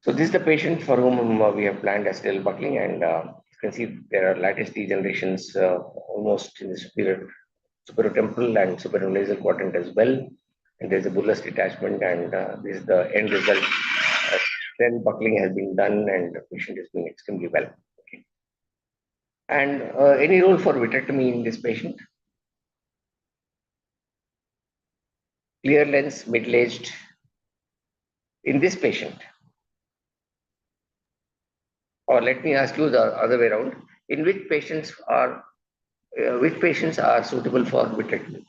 So this is the patient for whom we have planned STL buckling, and you can see there are lattice degenerations almost in the superotemporal and superinasal quadrant as well. And there's a bullous detachment, and this is the end result. Then buckling has been done, and the patient is doing extremely well. Okay. And any role for vitrectomy in this patient? Clear lens, middle-aged. In this patient, or let me ask you the other way around: in which patients are suitable for vitrectomy?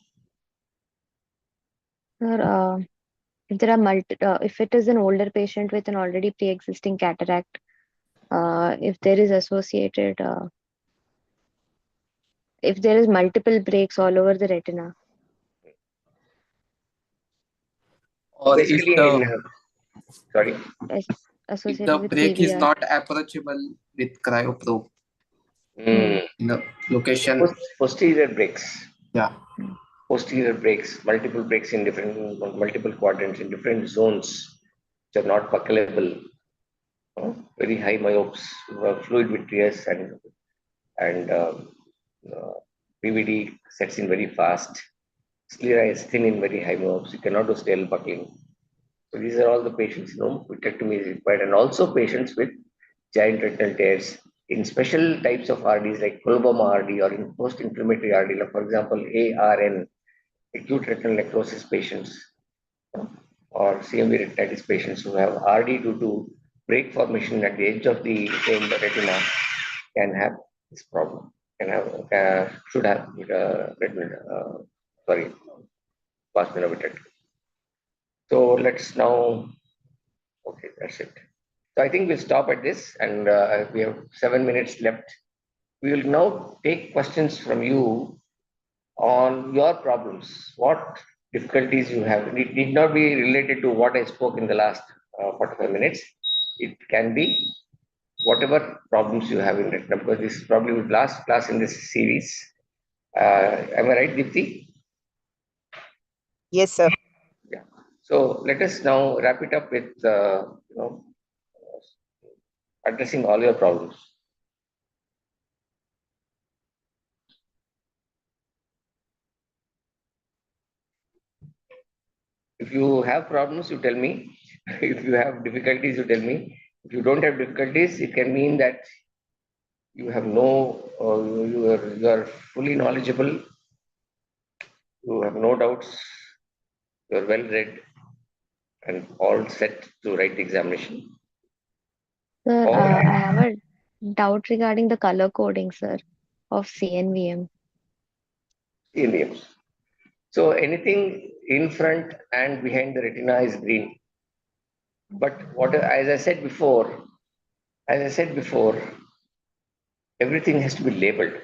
Sir, if there are if it is an older patient with an already pre-existing cataract, if there is associated, if there is multiple breaks all over the retina, Or Basically, sorry. as if associated the with break is PVR. not approachable with cryoprobe Mm. in the location. Posterior breaks. Yeah. Posterior breaks, multiple breaks in multiple quadrants in different zones which are not buckleable. Very high myopes who have fluid vitreous, and PVD sets in very fast. Sclera is thin in very high myopes. You cannot do stale buckling. So these are all the patients, vitrectomy is required, and also patients with giant retinal tears in special types of RDs like coloboma RD or in post-inflammatory RD, like for example, ARN, acute retinal necrosis patients, or CMV retinitis patients who have RD due to break formation at the edge of the retina can have this problem. Should have retinal, vascular. So let's now, okay, that's it. So I think we'll stop at this, and we have 7 minutes left. We will now take questions from you on your problems. What difficulties you have? It need not be related to what I spoke in the last 45 minutes. It can be whatever problems you have in retina, because this is probably the last class in this series. Am I right, Deepti? Yes, sir. Yeah. So let us now wrap it up with addressing all your problems. If you have problems, you tell me. If you have difficulties, you tell me. If you don't have difficulties, it can mean that you have you are fully knowledgeable. You have no doubts. You are well read and all set to write the examination. Sir, Or I have a doubt regarding the color coding, sir, of CNVM. CNVMs. So anything in front and behind the retina is green. But as I said before, everything has to be labeled.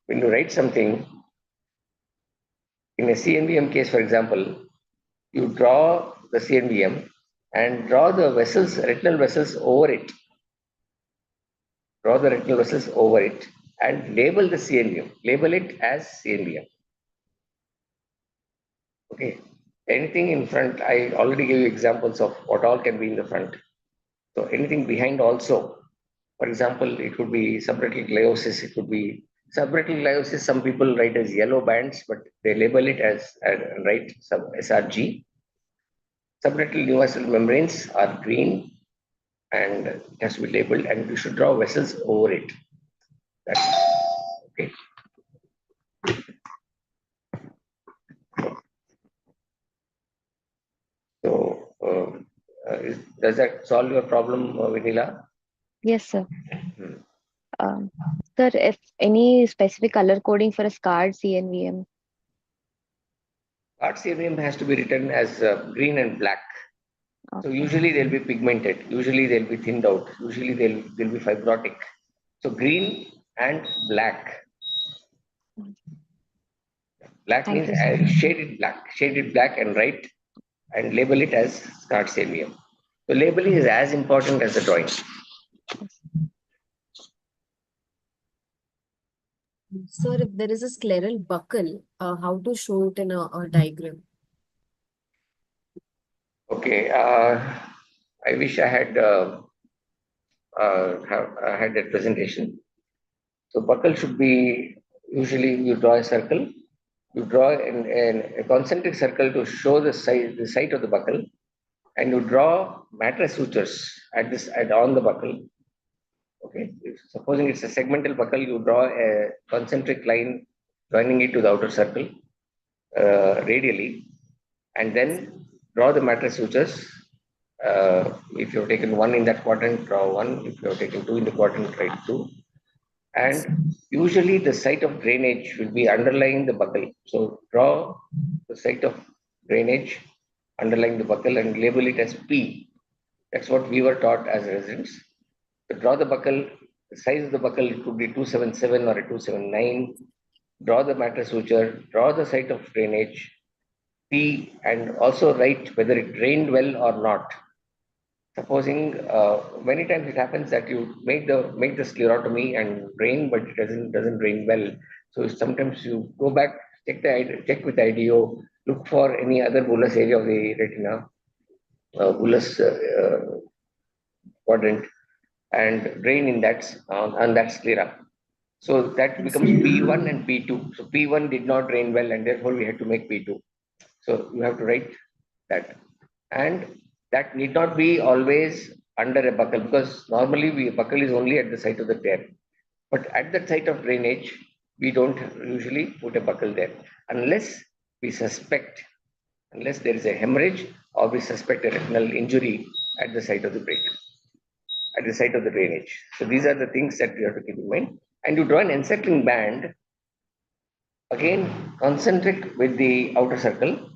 When you write something, in a CNVM case, for example, you draw the CNVM and draw the vessels, retinal vessels over it. Draw the retinal vessels over it and label the CNVM. Label it as CNVM. Okay. Anything in front, I already gave you examples of what all can be in the front. So anything behind also. For example, it could be subretinal gliosis. It could be subretinal gliosis. Some people write as yellow bands, but they label it as write SRG. Subretinal neovascular membranes are green, and it has to be labeled, and you should draw vessels over it. That's okay. So, does that solve your problem, Vinila? Yes, sir. Sir, if any specific color coding for a scarred CNVM? Art CNVM has to be written as green and black. So Okay. usually they'll be pigmented. Usually they'll be thinned out. Usually they'll be fibrotic. So green and black. Black Thank means you, sir. shaded black and write and label it as scarred samium. So labeling is as important as the drawing. Sir, if there is a scleral buckle, how to show it in a diagram? Okay, I wish I had had that presentation. So buckle should be, usually you draw a circle. You draw a concentric circle to show the site of the buckle, and you draw mattress sutures on the buckle. Okay, supposing it's a segmental buckle, you draw a concentric line joining it to the outer circle radially, and then draw the mattress sutures. If you have taken one in that quadrant, draw one. If you have taken two in the quadrant, write two. And usually the site of drainage will be underlying the buckle. So draw the site of drainage underlying the buckle and label it as P. That's what we were taught as residents. To draw the buckle, the size of the buckle, it could be 277 or a 279. Draw the mattress suture, draw the site of drainage, P, and also write whether it drained well or not. Supposing many times it happens that you make the sclerotomy and drain, but it doesn't drain well. So sometimes you go back, check with IDO, look for any other bullous area of the retina, bullous quadrant, and drain in that on that sclera. So that becomes P1 and P2. So P1 did not drain well, and therefore we had to make P2. So you have to write that. And that need not be always under a buckle, because normally buckle is only at the site of the tear. But at the site of drainage, we don't usually put a buckle there unless there is a hemorrhage or we suspect a retinal injury at the site of the break, at the site of the drainage. So these are the things that you have to keep in mind. And you draw an encircling band, again concentric with the outer circle,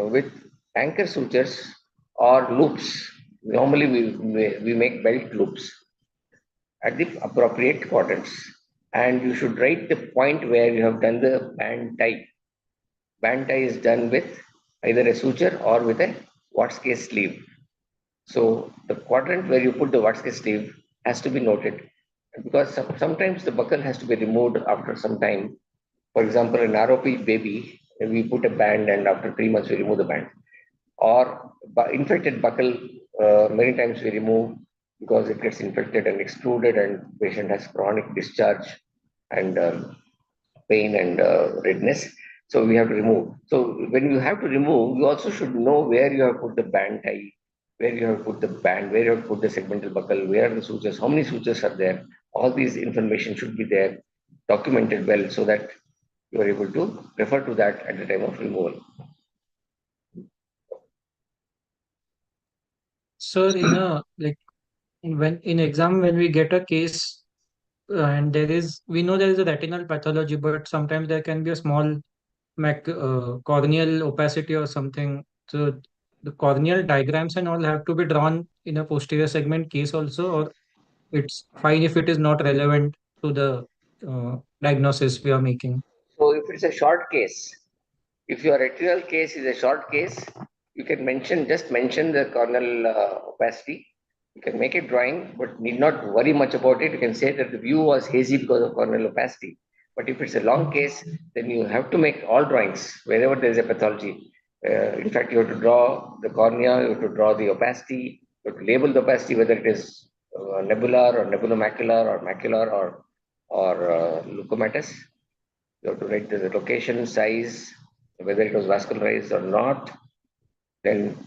with anchor sutures or loops. Normally we make belt loops at the appropriate quadrants. And you should write the point where you have done the band tie. Band tie is done with either a suture or with a Watt's-case sleeve. So the quadrant where you put the Watt's-case sleeve has to be noted, because sometimes the buckle has to be removed after some time. For example, an ROP baby, we put a band and after 3 months we remove the band. Or infected buckle, many times we remove because it gets infected and extruded, and patient has chronic discharge and pain and redness. So we have to remove. So when you have to remove, you also should know where you have put the band tie, where you have put the band, where you have put the segmental buckle, where are the sutures, how many sutures are there. All these information should be there, documented well, so that you are able to refer to that at the time of removal. Sir, when in exam, when we get a case and we know there is a retinal pathology, but sometimes there can be a small corneal opacity or something. So the corneal diagrams and all have to be drawn in a posterior segment case also, or it's fine if it is not relevant to the diagnosis we are making. So if it's a short case, if your retinal case is a short case, you can just mention the corneal opacity. You can make a drawing, but need not worry much about it. You can say that the view was hazy because of corneal opacity. But if it's a long case, then you have to make all drawings wherever there is a pathology. In fact, you have to draw the cornea, you have to draw the opacity, you have to label the opacity, whether it is nebular or nebulomacular or macular or leukomatous. You have to write the location, size, whether it was vascularized or not. Then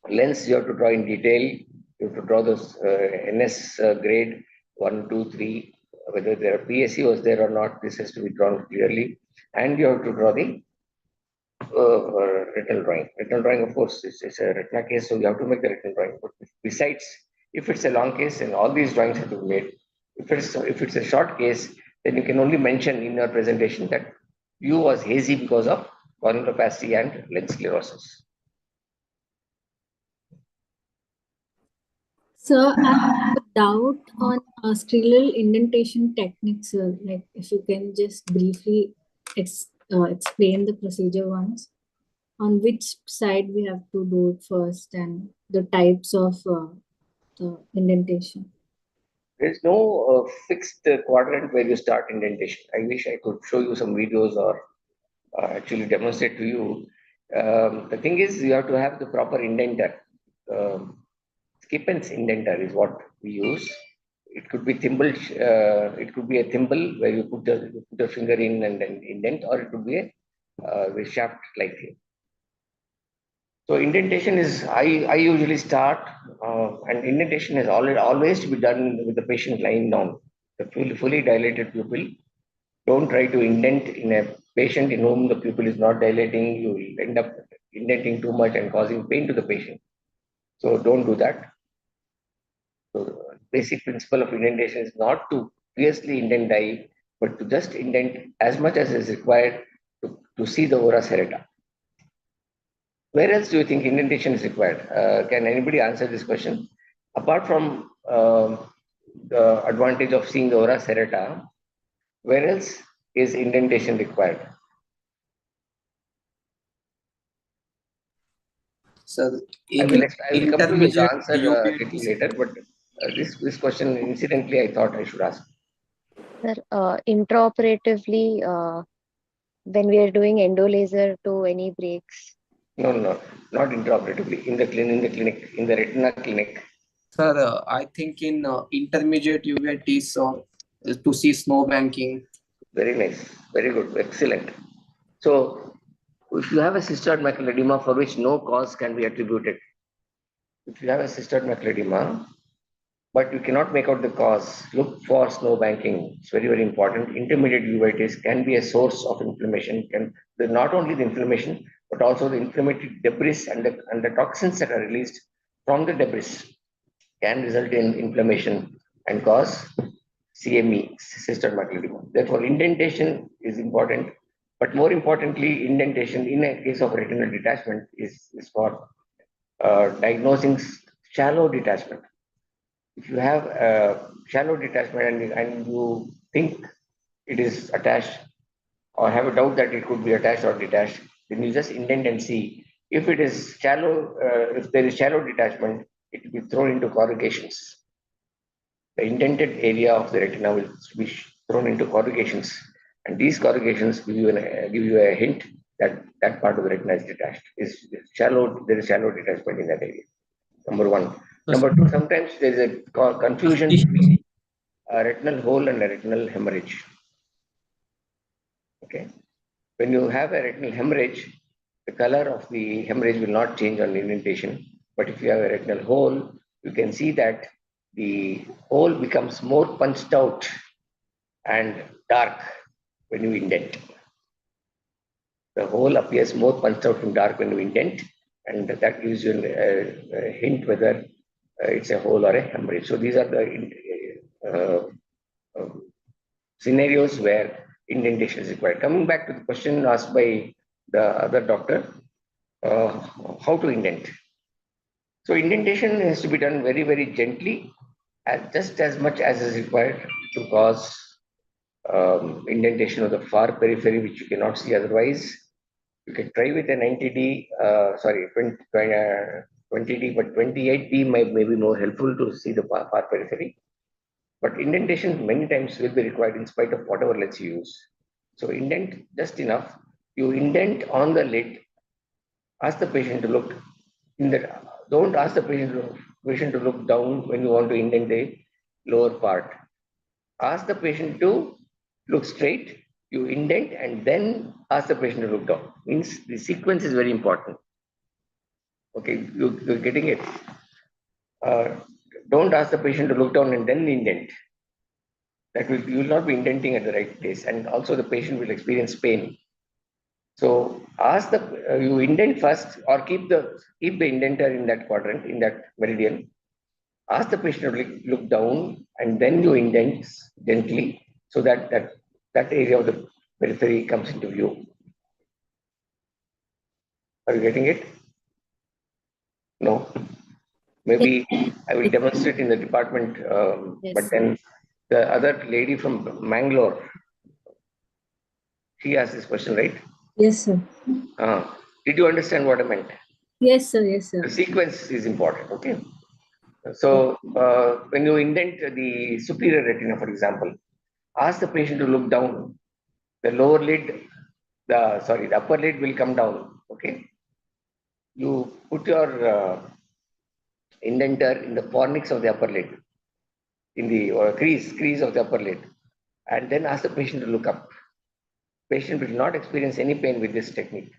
lens you have to draw in detail. You have to draw those NS grade 1, 2, 3, whether there are PSC was there or not. This has to be drawn clearly. And you have to draw the retinal drawing. Retinal drawing, of course, is a retina case, so you have to make the retinal drawing. But besides, if it's a long case, then all these drawings have to be made. If it's a short case, then you can only mention in your presentation that view was hazy because of corneal opacity and lens sclerosis. Sir, I have a doubt on scleral indentation techniques, sir. Like if you can just briefly explain the procedure once, on which side we have to do it first and the types of the indentation. There is no fixed quadrant where you start indentation. I wish I could show you some videos or actually demonstrate to you. The thing is, you have to have the proper indenter. Skippens indenter is what we use. It could be thimble. It could be a thimble where you put the finger in and then indent, or it could be a shaft like this. So indentation is I usually start and indentation is always to be done with the patient lying down. The fully dilated pupil. Don't try to indent in a patient in whom the pupil is not dilating. You will end up indenting too much and causing pain to the patient. So don't do that. So the basic principle of indentation is not to fiercely indent dye, but to just indent as much as is required to see the ora serrata. Where else do you think indentation is required? Can anybody answer this question? Apart from the advantage of seeing the ora serrata, where else is indentation required? Sir, I will come to the intermediate answer a little later, but this question, incidentally, I thought I should ask. Sir, intraoperatively, when we are doing endo laser to any breaks. No, not intraoperatively. In the clinic, in the retina clinic. Sir, I think in intermediate uveitis or to see snow banking. Very nice, very good, excellent. So, if you have a cystoid macular edema for which no cause can be attributed, if you have a cystoid macular edema, but you cannot make out the cause, look for snow banking. It's very, very important. Intermediate uveitis can be a source of inflammation. Not only the inflammation, but also the inflammatory debris and the toxins that are released from the debris can result in inflammation and cause CME, cystoid macular edema. Therefore, indentation is important. But more importantly, indentation in a case of retinal detachment is for diagnosing shallow detachment. If you have a shallow detachment and you think it is attached or have a doubt that it could be attached or detached, then you just indent and see. If it is shallow, if there is shallow detachment, it will be thrown into corrugations. The indented area of the retina will be thrown into corrugations, and these corrugations give you a hint that that part of the retina is detached. Is shallow. There is shallow detachment in that area. Number one. Number two, sometimes there is a confusion between a retinal hole and a retinal hemorrhage. Okay. When you have a retinal hemorrhage, the color of the hemorrhage will not change on indentation. But if you have a retinal hole, you can see that the hole becomes more punched out and dark when you indent. The hole appears more punched out and dark when you indent, and that gives you a hint whether it's a hole or a hemorrhage. So these are the scenarios where indentation is required. Coming back to the question asked by the other doctor, how to indent. So indentation has to be done very, very gently, just as much as is required to cause indentation of the far periphery, which you cannot see otherwise. You can try with a 90D, 20D, but 28D may be more helpful to see the far periphery. But indentation many times will be required in spite of whatever lens you use. So indent just enough. You indent on the lid. Ask the patient to look in the. Don't ask the patient to look down when you want to indent the lower part. Ask the patient to look straight. You indent and then ask the patient to look down. Means the sequence is very important. Okay, you're getting it. Don't ask the patient to look down and then indent. You will not be indenting at the right place, and also the patient will experience pain. So ask you indent first, or keep the indenter in that quadrant, in that meridian. Ask the patient to look down, and then you indent gently, so that area of the periphery comes into view. Are you getting it? No. Maybe I will demonstrate in the department, but Yes. then the other lady from Mangalore, she asked this question, right? Yes, sir. Did you understand what I meant? Yes, sir. Yes, sir. The sequence is important, okay? So when you indent the superior retina, for example, ask the patient to look down. The lower lid, the upper lid will come down, okay? You put your indenter in the fornix of the upper lid, in the crease of the upper lid, and then ask the patient to look up. Patient will not experience any pain with this technique,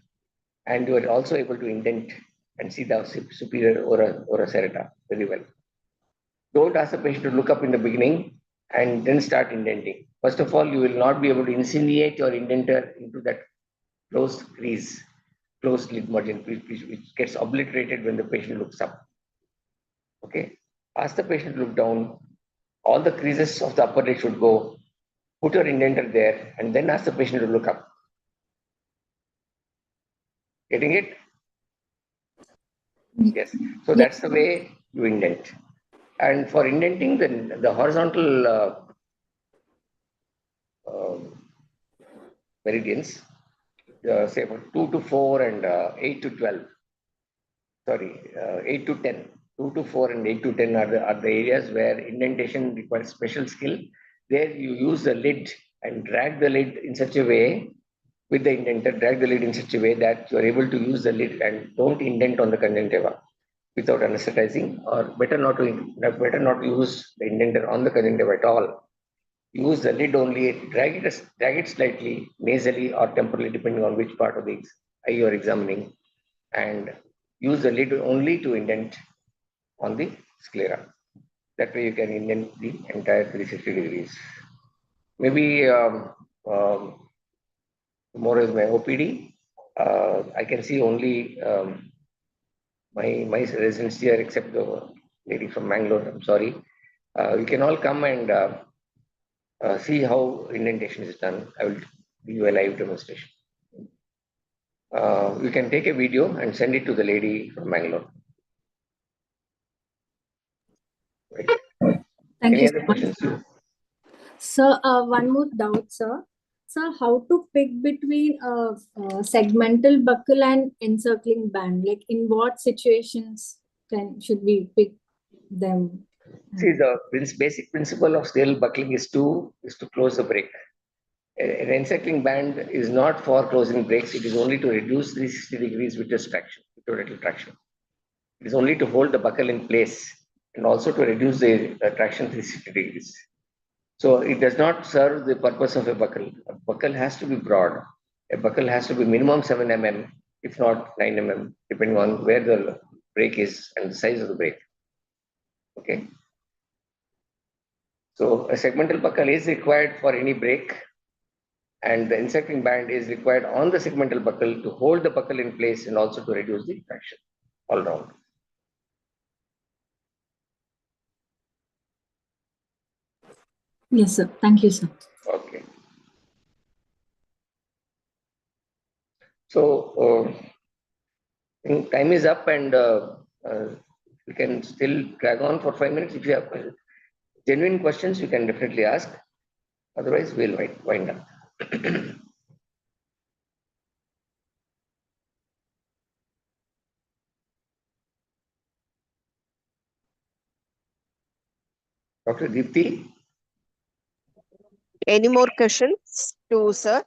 and you are also able to indent and see the superior ora serrata very well. Don't ask the patient to look up in the beginning and then start indenting. First of all, you will not be able to insinuate your indenter into that closed crease, closed lid margin, which gets obliterated when the patient looks up. Okay, ask the patient to look down. All the creases of the upper lid should go. Put your indenter there, and then ask the patient to look up. Getting it? Yes. So that's the way you indent. And for indenting, the horizontal meridians, say from 2 to 4 and 8 to 12. Sorry, 8 to 10. 2 to 4 and 8 to 10 are the areas where indentation requires special skill. There you use the lid and drag the lid in such a way with the indenter, drag the lid in such a way that you are able to use the lid and don't indent on the conjunctiva without anesthetizing, or better not to use the indenter on the conjunctiva at all. Use the lid only, drag it slightly nasally or temporally, depending on which part of the eye you are examining, and use the lid only to indent on the sclera. That way you can indent the entire 360 degrees. Maybe tomorrow is my OPD. I can see only my residents here, except the lady from Mangalore. I'm sorry. You can all come and see how indentation is done. I will give you a live demonstration. You can take a video and send it to the lady from Mangalore. Right. Thank Any you other so much. questions? Sir, one more doubt, sir. Sir, how to pick between segmental buckle and encircling band? Like, in what situations should we pick them? See, the basic principle of serial buckling is to close the break. An encircling band is not for closing breaks. It is only to reduce 360 degrees vitreous traction, vitreoretinal traction. It is only to hold the buckle in place and also to reduce the traction 360 degrees. So it does not serve the purpose of a buckle. A buckle has to be broad. A buckle has to be minimum 7 mm, if not 9 mm, depending on where the break is and the size of the break. Okay. So a segmental buckle is required for any break, and the encircling band is required on the segmental buckle to hold the buckle in place and also to reduce the traction all round. Yes, sir. Thank you, sir. Okay. So time is up, and we can still drag on for 5 minutes. If you have genuine questions, you can definitely ask. Otherwise, we'll wind up. Dr. Deepti? Any more questions to sir?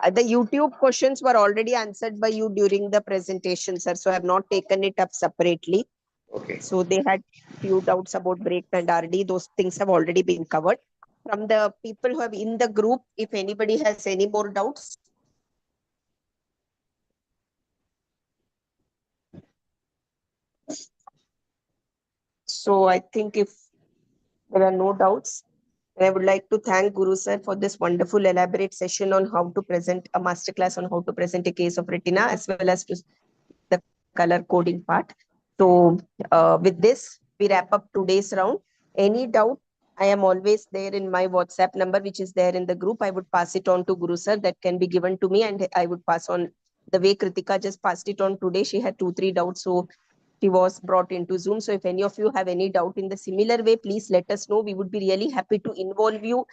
The YouTube questions were already answered by you during the presentation, sir. So I have not taken it up separately. Okay. So they had few doubts about break and RD. Those things have already been covered. From the people who have in the group, if anybody has any more doubts. So I think if there are no doubts, I would like to thank Guru sir for this wonderful elaborate session on how to present a masterclass on how to present a case of retina, as well as to the color coding part. So with this, we wrap up today's round. Any doubt, I am always there in my WhatsApp number, which is there in the group. I would pass it on to Guru sir. That can be given to me, and I would pass on the way Kritika just passed it on today. She had 2-3 doubts. So she was brought into Zoom. So if any of you have any doubt in the similar way, please let us know. We would be really happy to involve you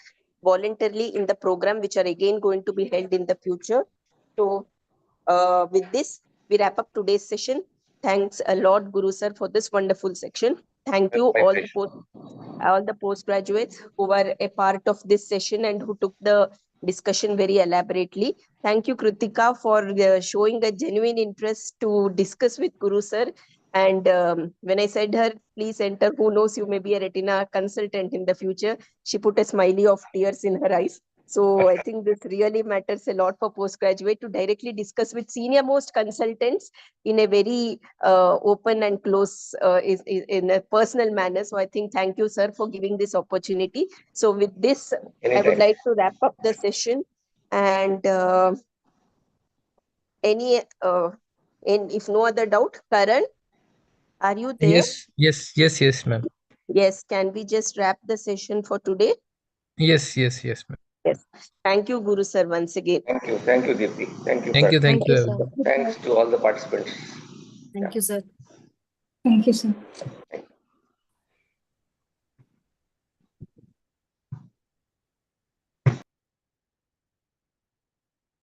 voluntarily in the program, which are again going to be held in the future. So with this, we wrap up today's session. Thanks a lot, Guru sir, for this wonderful section. Thank you My pleasure. all the postgraduates who were a part of this session and who took the discussion very elaborately. Thank you, Kritika, for showing a genuine interest to discuss with Guru sir. And when I said her, please enter, who knows, you may be a retina consultant in the future, she put a smiley of tears in her eyes. So I think this really matters a lot for postgraduate to directly discuss with senior most consultants in a very open and close, in a personal manner. So I think thank you, sir, for giving this opportunity. So with this, I would Anytime. like to wrap up the session. And if no other doubt, Karan, are you there? Yes, ma'am. Yes. Can we just wrap the session for today? Yes, ma'am. Yes. Thank you, Guru sir, once again. Thank you, Deepti. Thank you. Thank you, Thank you, everyone. sir. Thanks to all the participants. Thank you, sir. Thank you, sir. Thank you.